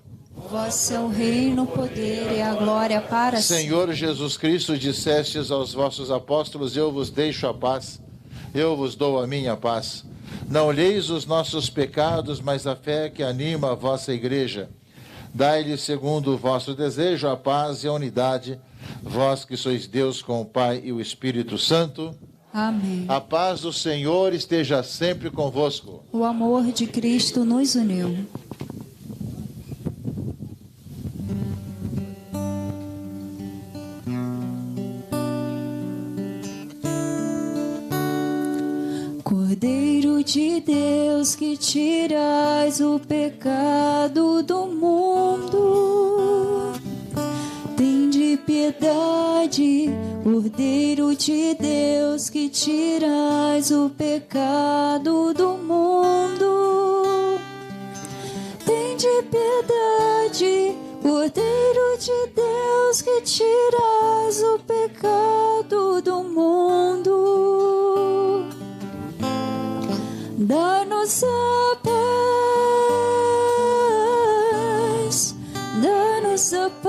Vosso é o reino, o poder e a glória para sempre. Senhor Jesus Cristo, dissestes aos vossos apóstolos: eu vos deixo a paz, eu vos dou a minha paz. Não olheis os nossos pecados, mas a fé que anima a vossa igreja. Dai-lhe, segundo o vosso desejo, a paz e a unidade, vós que sois Deus com o Pai e o Espírito Santo. Amém. A paz do Senhor esteja sempre convosco. O amor de Cristo nos uniu. Cordeiro de Deus, que tirais o pecado do mundo, tende piedade. Cordeiro de Deus, que tirais o pecado do mundo, tende piedade. Cordeiro de Deus, que tirais o pecado do mundo, dá-nos a paz, dá-nos a paz,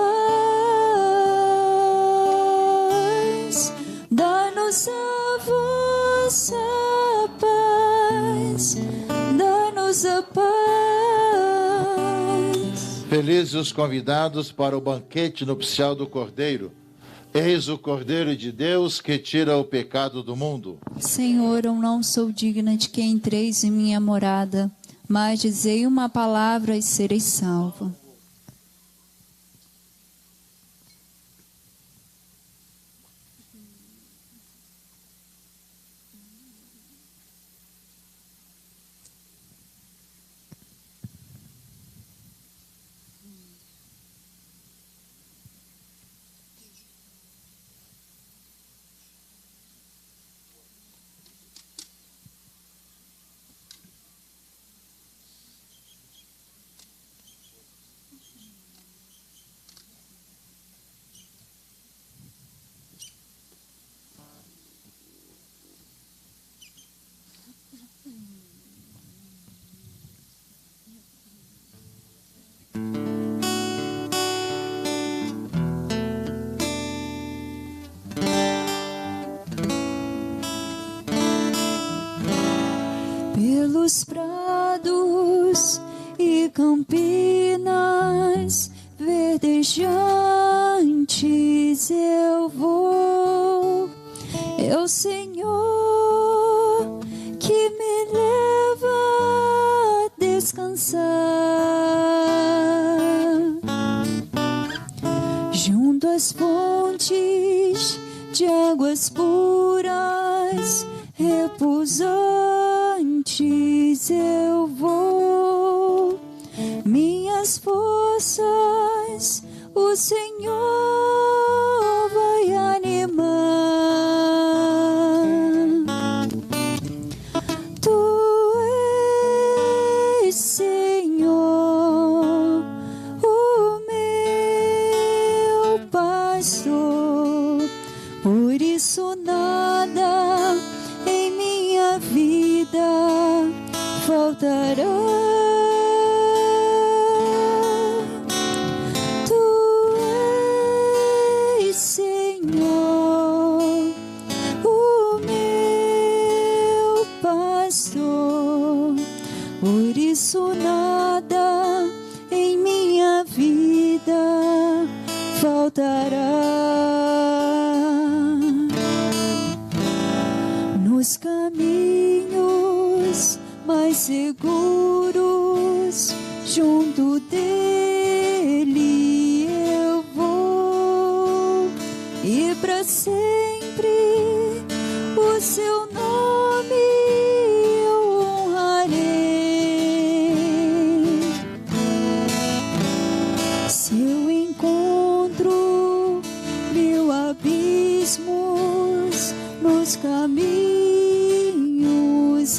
dá-nos a vossa paz, dá-nos a paz. Felizes os convidados para o banquete nupcial do Cordeiro. Eis o Cordeiro de Deus que tira o pecado do mundo. Senhor, eu não sou digna de que entreis em minha morada, mas dizei uma palavra e serei salva. Pelos prados e campinas verdejantes eu vou, é o Senhor que me leva a descansar. Junto às fontes de águas puras, repousantes eu vou, minhas forças o Senhor vai animar. Tu és, Senhor, o meu pastor, por isso nada em minha vida faltará. Tu és, Senhor, o meu pastor, por isso nada em minha vida faltará. Nos caminhos mais seguros, junto dele eu vou, e para sempre o seu nome eu honrarei. Se eu encontro mil abismos nos caminhos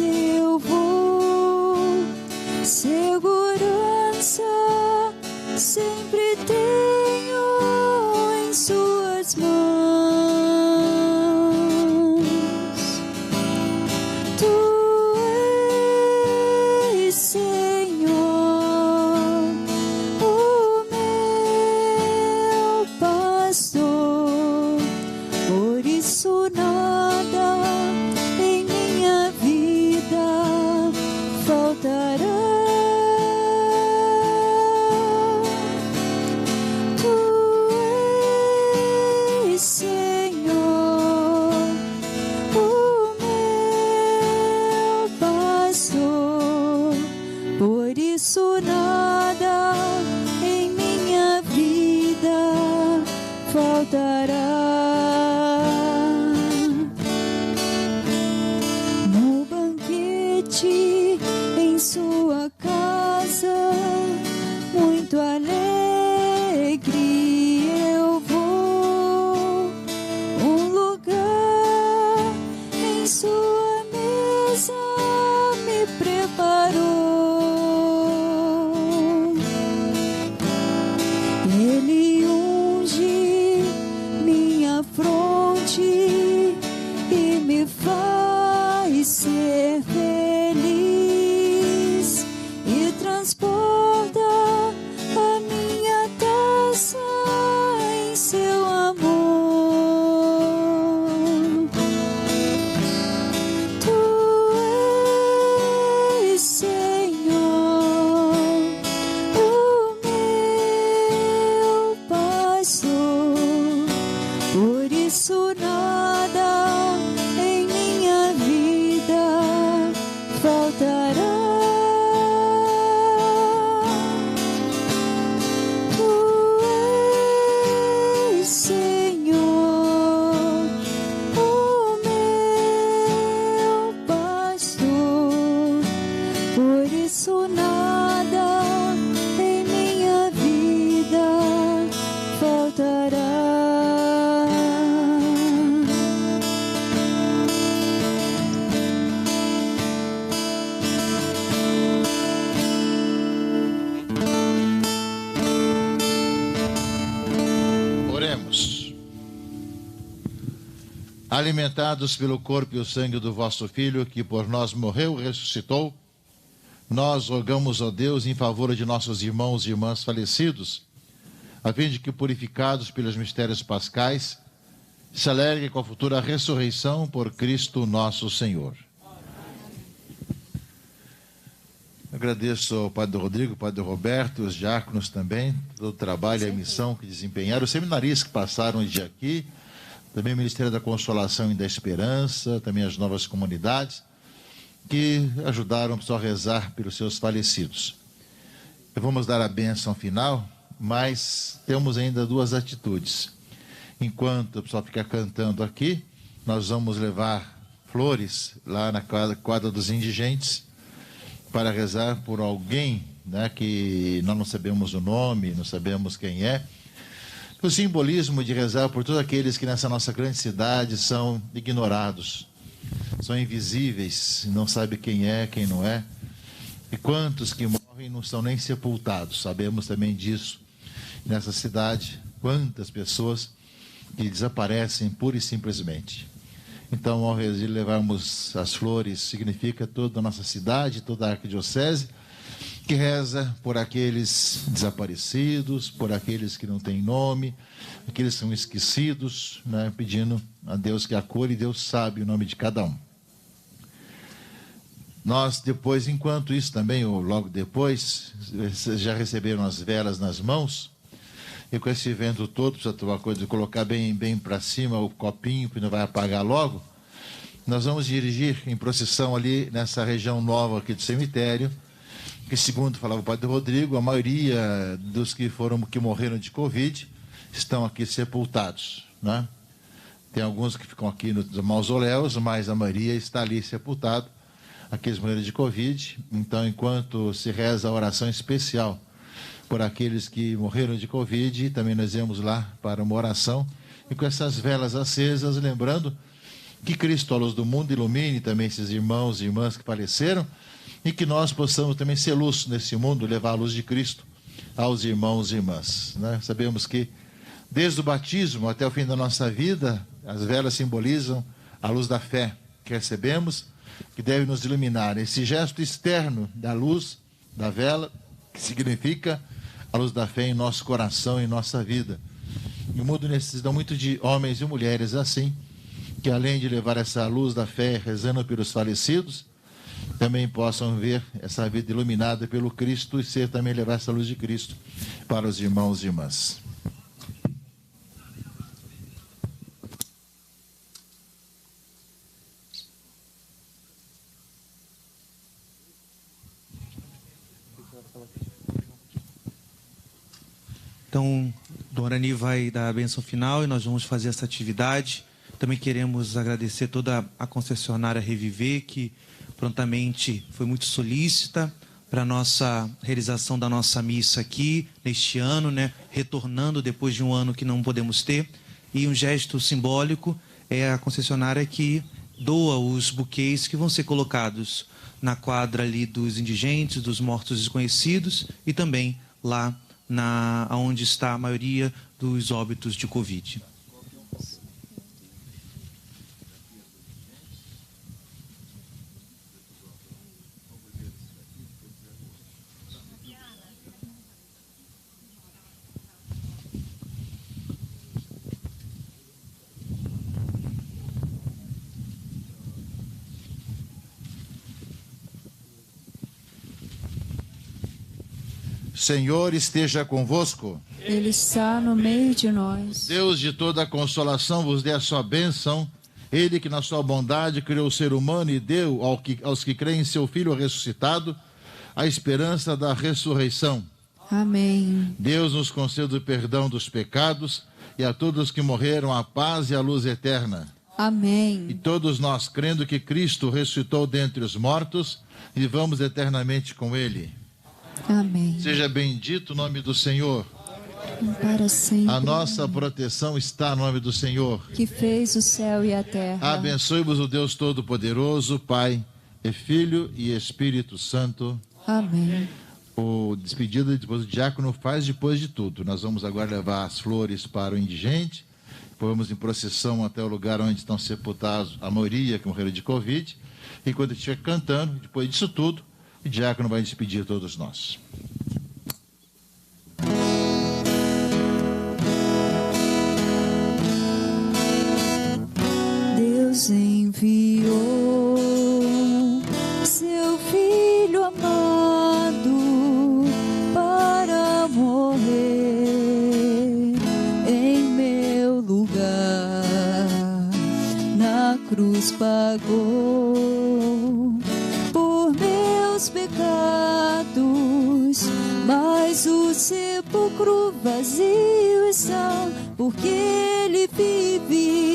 eu vou, segurança sempre tenho em suas mãos. Tu és, Senhor, o meu pastor, por isso nada em minha vida faltará. Oremos. Alimentados pelo corpo e o sangue do vosso Filho, que por nós morreu e ressuscitou, nós rogamos a Deus em favor de nossos irmãos e irmãs falecidos, a fim de que, purificados pelos mistérios pascais, se alegrem com a futura ressurreição por Cristo nosso Senhor. Agradeço ao Padre Rodrigo, ao Padre Roberto, os diáconos também, todo o trabalho e a missão que desempenharam, os seminaristas que passaram o dia aqui, também o Ministério da Consolação e da Esperança, também as novas comunidades, que ajudaram o pessoal a rezar pelos seus falecidos. Vamos dar a bênção final, mas temos ainda duas atitudes. Enquanto o pessoal fica cantando aqui, nós vamos levar flores lá na quadra dos indigentes para rezar por alguém, né, que nós não sabemos o nome, não sabemos quem é. O simbolismo de rezar por todos aqueles que nessa nossa grande cidade são ignorados, são invisíveis, não sabe quem é, quem não é. E quantos que morrem não são nem sepultados, sabemos também disso. Nessa cidade, quantas pessoas que desaparecem pura e simplesmente. Então, ao levarmos as flores, significa toda a nossa cidade, toda a arquidiocese, que reza por aqueles desaparecidos, por aqueles que não têm nome, aqueles que são esquecidos, né, pedindo a Deus que acolhe, e Deus sabe o nome de cada um. Nós depois, enquanto isso também, ou logo depois, vocês já receberam as velas nas mãos, e com esse vento todo, precisa ter uma coisa de colocar bem para cima o copinho, que não vai apagar logo. Nós vamos dirigir em procissão ali nessa região nova aqui do cemitério, que, segundo falava o Padre Rodrigo, a maioria dos que morreram de Covid estão aqui sepultados, né? Tem alguns que ficam aqui nos mausoléus, mas a maioria está ali sepultado, aqueles morreram de Covid. Então, enquanto se reza a oração especial por aqueles que morreram de Covid, também nós iremos lá para uma oração, e com essas velas acesas, lembrando que Cristo, a luz do mundo, ilumine também esses irmãos e irmãs que faleceram, e que nós possamos também ser luz nesse mundo, levar a luz de Cristo aos irmãos e irmãs, né? Sabemos que desde o batismo até o fim da nossa vida, as velas simbolizam a luz da fé que recebemos, que deve nos iluminar. Esse gesto externo da luz da vela, que significa a luz da fé em nosso coração, em nossa vida. E o mundo necessita muito de homens e mulheres assim, que além de levar essa luz da fé, rezando pelos falecidos, também possam ver essa vida iluminada pelo Cristo e ser também levar essa luz de Cristo para os irmãos e irmãs. Então, Dona Arani vai dar a bênção final e nós vamos fazer essa atividade. Também queremos agradecer toda a concessionária Reviver, que prontamente foi muito solícita para a nossa realização da nossa missa aqui, neste ano, né? Retornando depois de um ano que não podemos ter. E um gesto simbólico é a concessionária que doa os buquês que vão ser colocados na quadra ali dos indigentes, dos mortos desconhecidos, e também lá onde está a maioria dos óbitos de Covid. Senhor esteja convosco. Ele está no meio de nós. Deus de toda a consolação vos dê a sua bênção. Ele que na sua bondade criou o ser humano e deu aos que creem em seu Filho ressuscitado a esperança da ressurreição. Amém. Deus nos conceda o perdão dos pecados e a todos que morreram a paz e a luz eterna. Amém. E todos nós, crendo que Cristo ressuscitou dentre os mortos, vivamos eternamente com Ele. Amém. Seja bendito o nome do Senhor. Para sempre. A nossa proteção está no nome do Senhor, que fez o céu e a terra. Abençoe-vos o Deus Todo-Poderoso, Pai, e Filho e Espírito Santo. Amém. o despedido depois o diácono faz depois de tudo. Nós vamos agora levar as flores para o indigente, vamos em procissão até o lugar onde estão sepultados a maioria que morreram de Covid, e quando estiver cantando, depois disso tudo, o diácono vai despedir todos nós. Deus enviou seu Filho amado para morrer em meu lugar. Na cruz pagou por meus pecados, mas o sepulcro vazio está, porque Ele vive.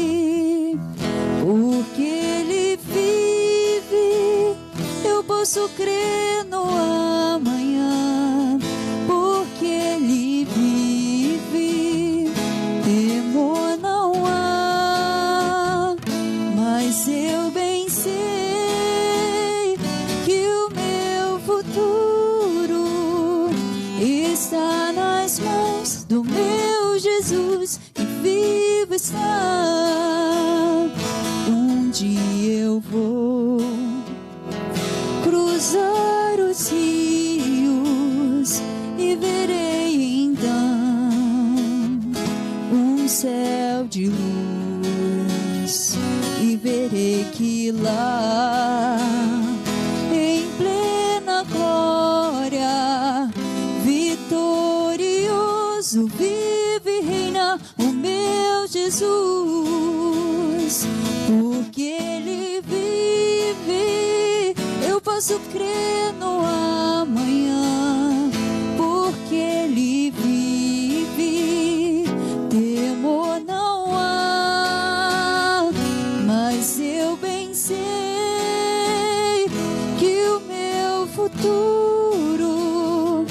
Porque Ele vive, eu posso crer no amanhã. Porque Ele vive, temor não há. Mas eu bem sei que o meu futuro está nas mãos do meu Jesus, que vivo está. Um dia eu vou cruzar os rios e verei então um céu de luz, e verei que lá em plena glória vitorioso vive e reina o meu Jesus. Porque Ele vive, eu posso crer no amanhã. Porque Ele vive, temor não há. Mas eu bem sei que o meu futuro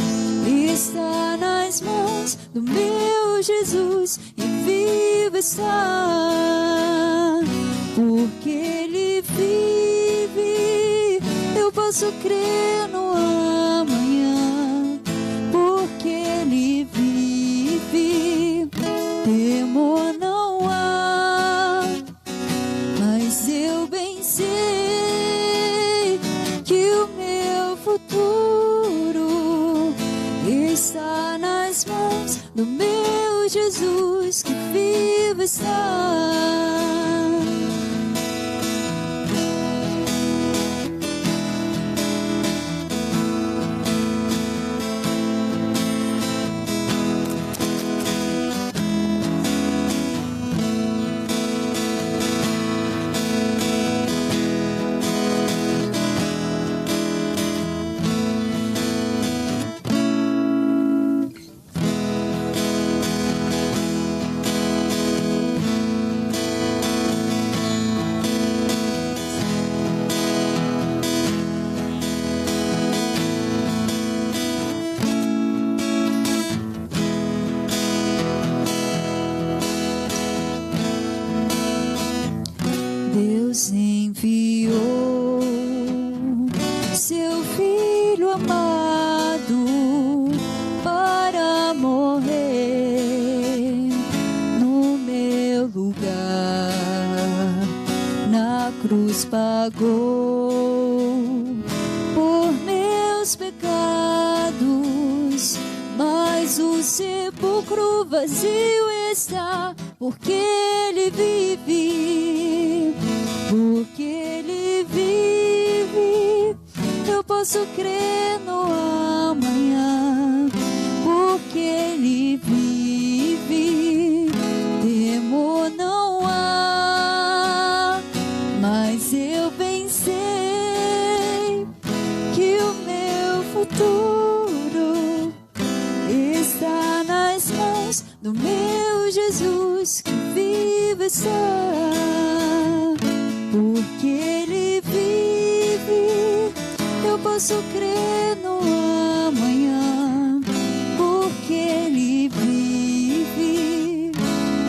está nas mãos do meu Jesus, e vivo está. Porque Ele vive, eu posso crer no amanhã. Porque Ele vive, temor não há. Mas eu bem sei que o meu futuro está nas mãos do meu Jesus, que vivo está. Deus enviou seu Filho amado para morrer no meu lugar. Na cruz pagou por meus pecados, mas o sepulcro vazio está, porque Ele vive. Porque Ele vive, eu posso crer no amanhã. Porque Ele vive, temor não há. Mas eu bem sei que o meu futuro está nas mãos do meu Jesus, que vive está. Porque Ele vive, eu posso crer no amanhã. Porque Ele vive,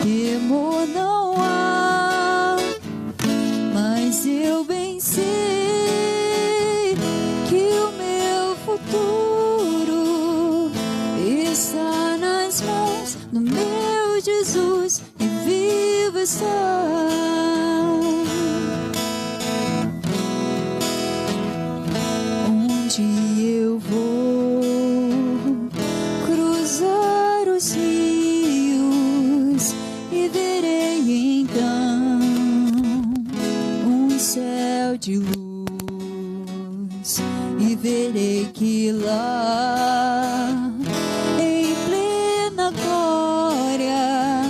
temor não há. Mas eu bem sei que o meu futuro mãos do meu Jesus e vivo está. Onde eu vou cruzar os rios e verei então um céu de luz e verei que lá em plena glória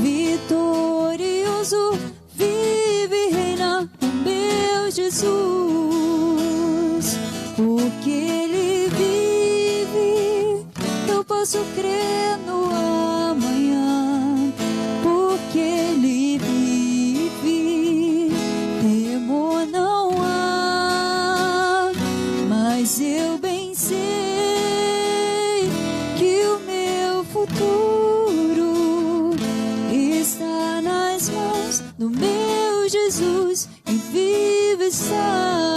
vitorioso vive e reina o meu Jesus, porque Ele vive, eu posso crer no amanhã, porque Ele vive, temor não há, mas eu bem sei que o meu futuro está nas mãos do meu Jesus e vive está,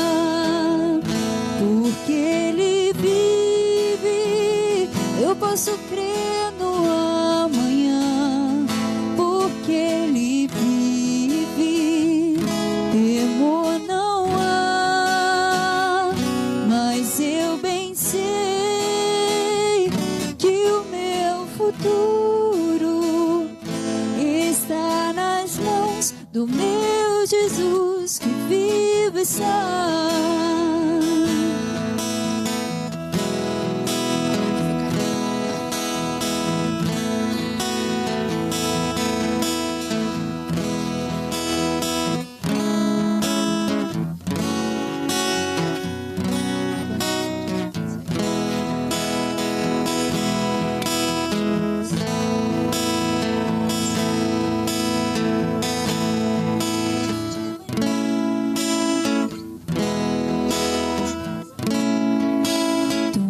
porque Ele vive, eu posso crer no amanhã, porque Ele vive, temor não há, mas eu bem sei que o meu futuro está nas mãos do meu Jesus que vive está.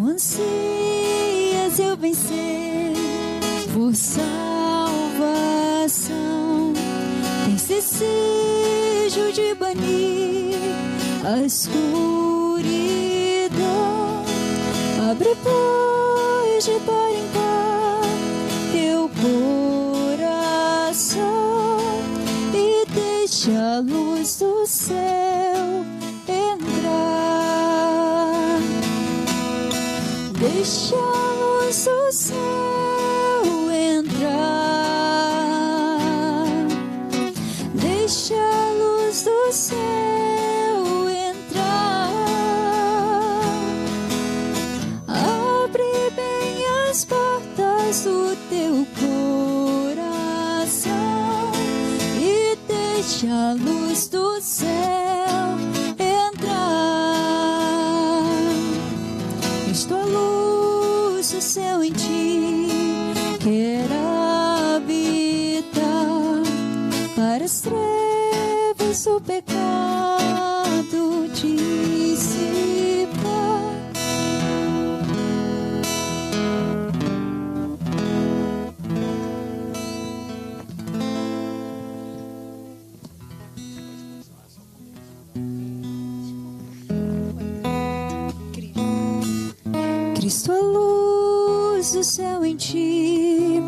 Ansias eu vencer por salvação, tens desejo de banir a escuridão, abre pois de par em par teu coração e deixa a luz do céu entrar. Deixa a luz do céu entrar, deixa a luz do céu entrar, abre bem as portas do teu coração e deixa a luz do céu entrar. Cristo a luz do céu em ti quer habitar, para as trevas o pecado dissipar. Cristo a luz do céu em ti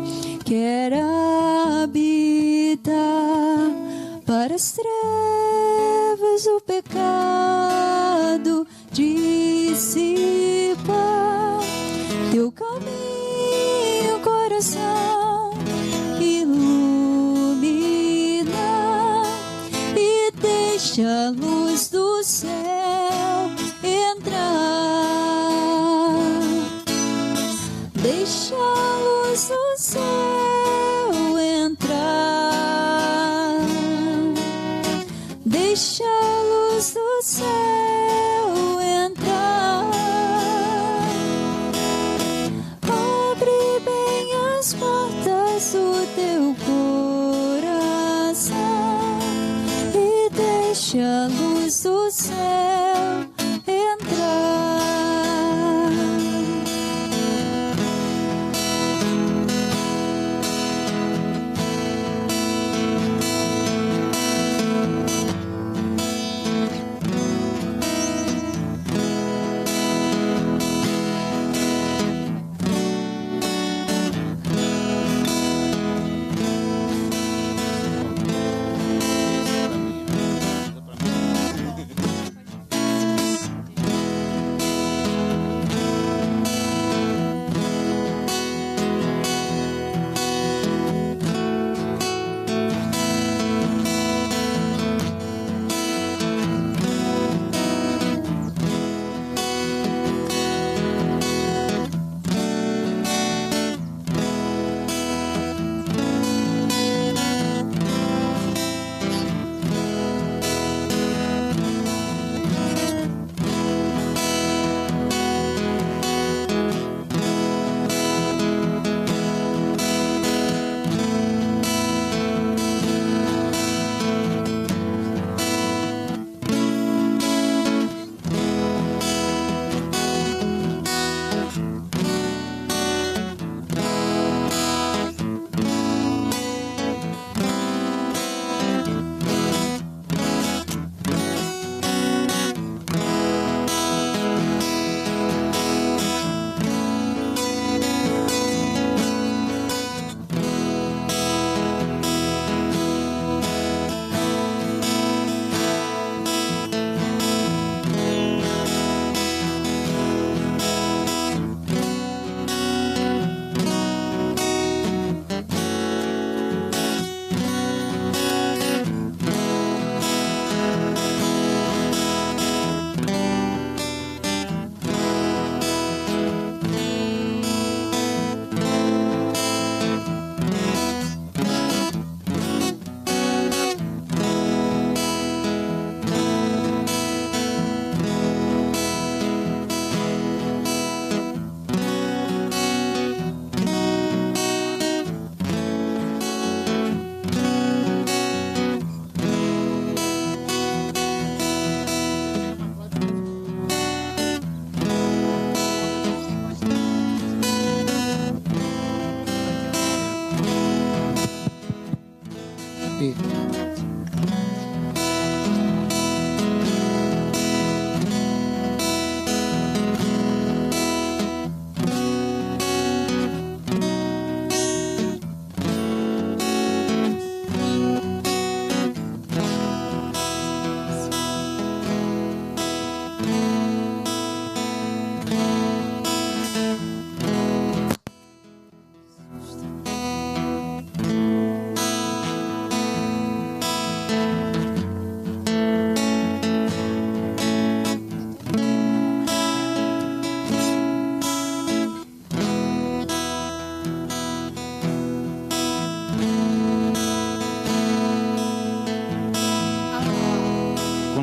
quer habitar, para as trevas o pecado dissipar. Teu caminho, coração, ilumina e deixa a luz do céu entrar. Deixa a luz do céu entrar, deixa a luz do céu entrar, abre bem as portas do teu coração e deixa a luz do céu entrar. morte.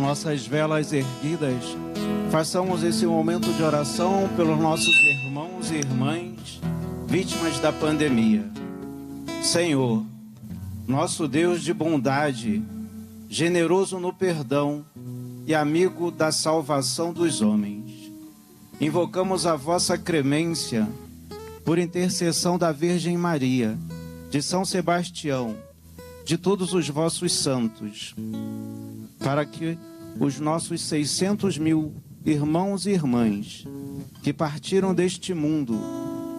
Nossas velas erguidas, façamos esse momento de oração pelos nossos irmãos e irmãs vítimas da pandemia. Senhor, nosso Deus de bondade, generoso no perdão e amigo da salvação dos homens, invocamos a vossa clemência por intercessão da Virgem Maria, de São Sebastião, de todos os vossos santos, para que os nossos 600 mil irmãos e irmãs que partiram deste mundo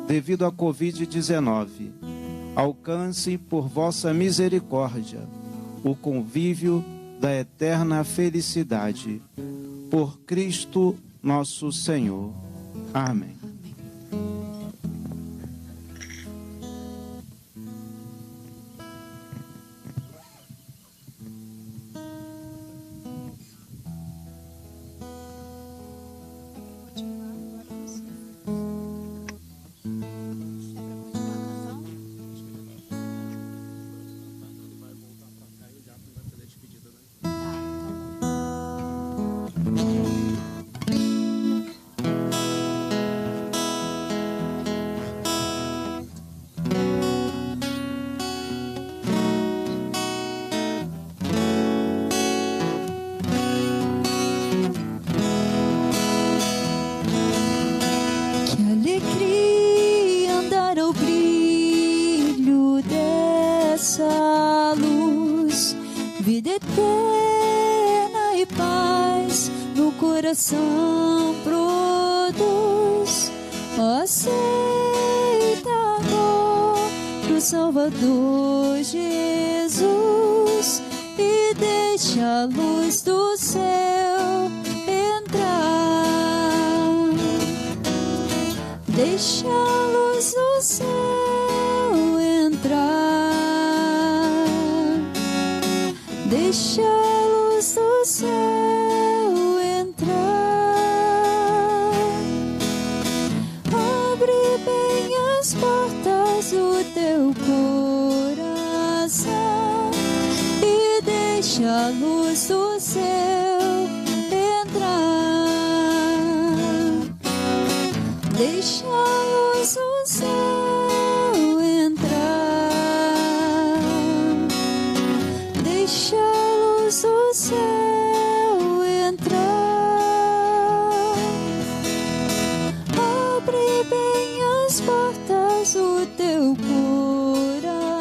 devido à Covid-19 alcancem por vossa misericórdia o convívio da eterna felicidade. Por Cristo nosso Senhor. Amém. Coração produz, aceita agora o Salvador Jesus e deixa a luz do céu entrar. Deixa a luz do céu entrar. Deixa a luz do céu. O teu coração e deixa a luz do céu entrar. Deixa a luz do céu entrar. Deixa a luz do céu entrar. Abre bem as portas do teu coração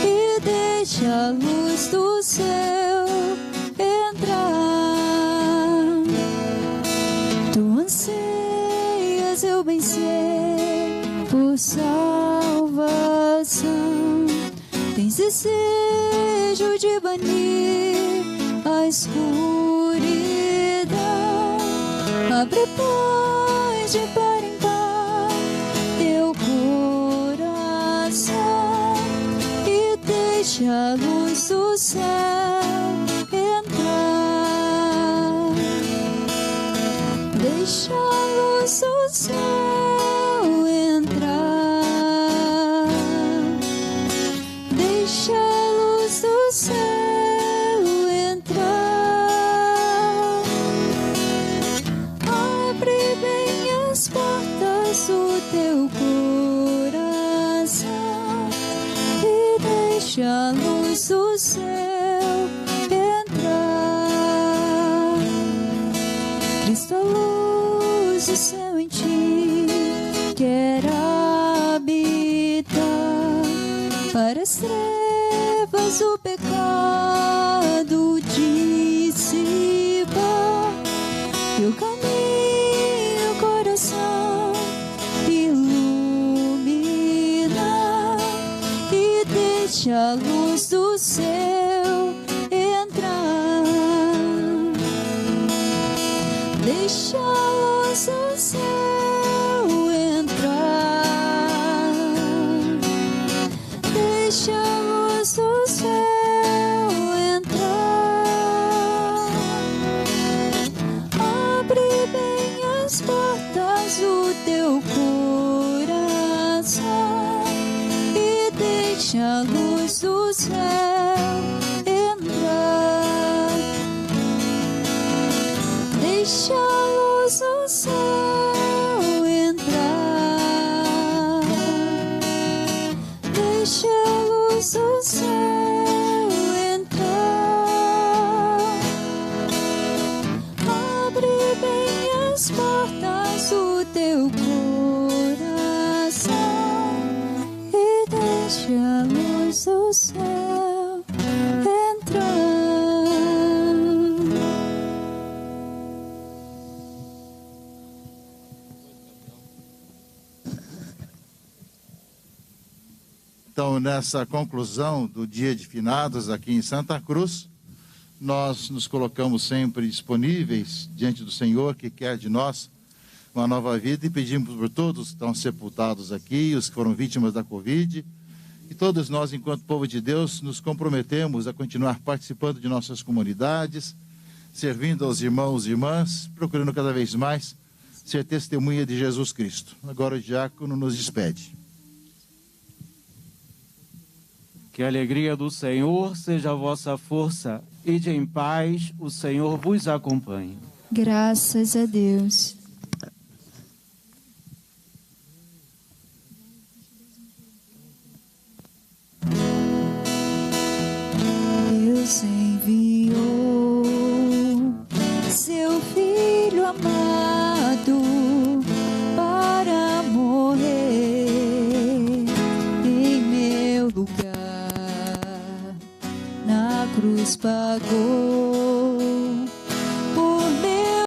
e deixa a luz do céu entrar. Tu anseias, eu bem sei, por salvação. Tens desejo de banir a escuridão. Abre paz de par em par teu coração e deixa a luz do céu entrar. Deixa a luz do céu entrar. Deixa a luz do céu entrar. Abre bem as portas do teu coração e deixa a luz do céu entrar. Cristo, a luz do céu em ti quer habitar, para estrela trevas o pecado dissipa, e o caminho, o coração ilumina, e deixa a luz do céu entrar. Deixa a luz do céu entrar. Deixa a luz do céu entrar. Abre bem as portas do teu coração e deixa a luz do céu entrar. Deixa a luz do céu entrar. Deixa a luz do céu entrar. Abre bem as portas do teu coração e deixa a luz do céu entrar. Então, nessa conclusão do dia de finados aqui em Santa Cruz, nós nos colocamos sempre disponíveis diante do Senhor, que quer de nós uma nova vida, e pedimos por todos que estão sepultados aqui, os que foram vítimas da Covid, e todos nós, enquanto povo de Deus, nos comprometemos a continuar participando de nossas comunidades, servindo aos irmãos e irmãs, procurando cada vez mais ser testemunha de Jesus Cristo. Agora o diácono nos despede. Que a alegria do Senhor seja a vossa força. Ide em paz, o Senhor vos acompanhe. Graças a Deus. Deus enviou seu Filho amado para morrer em meu lugar. Na cruz pagou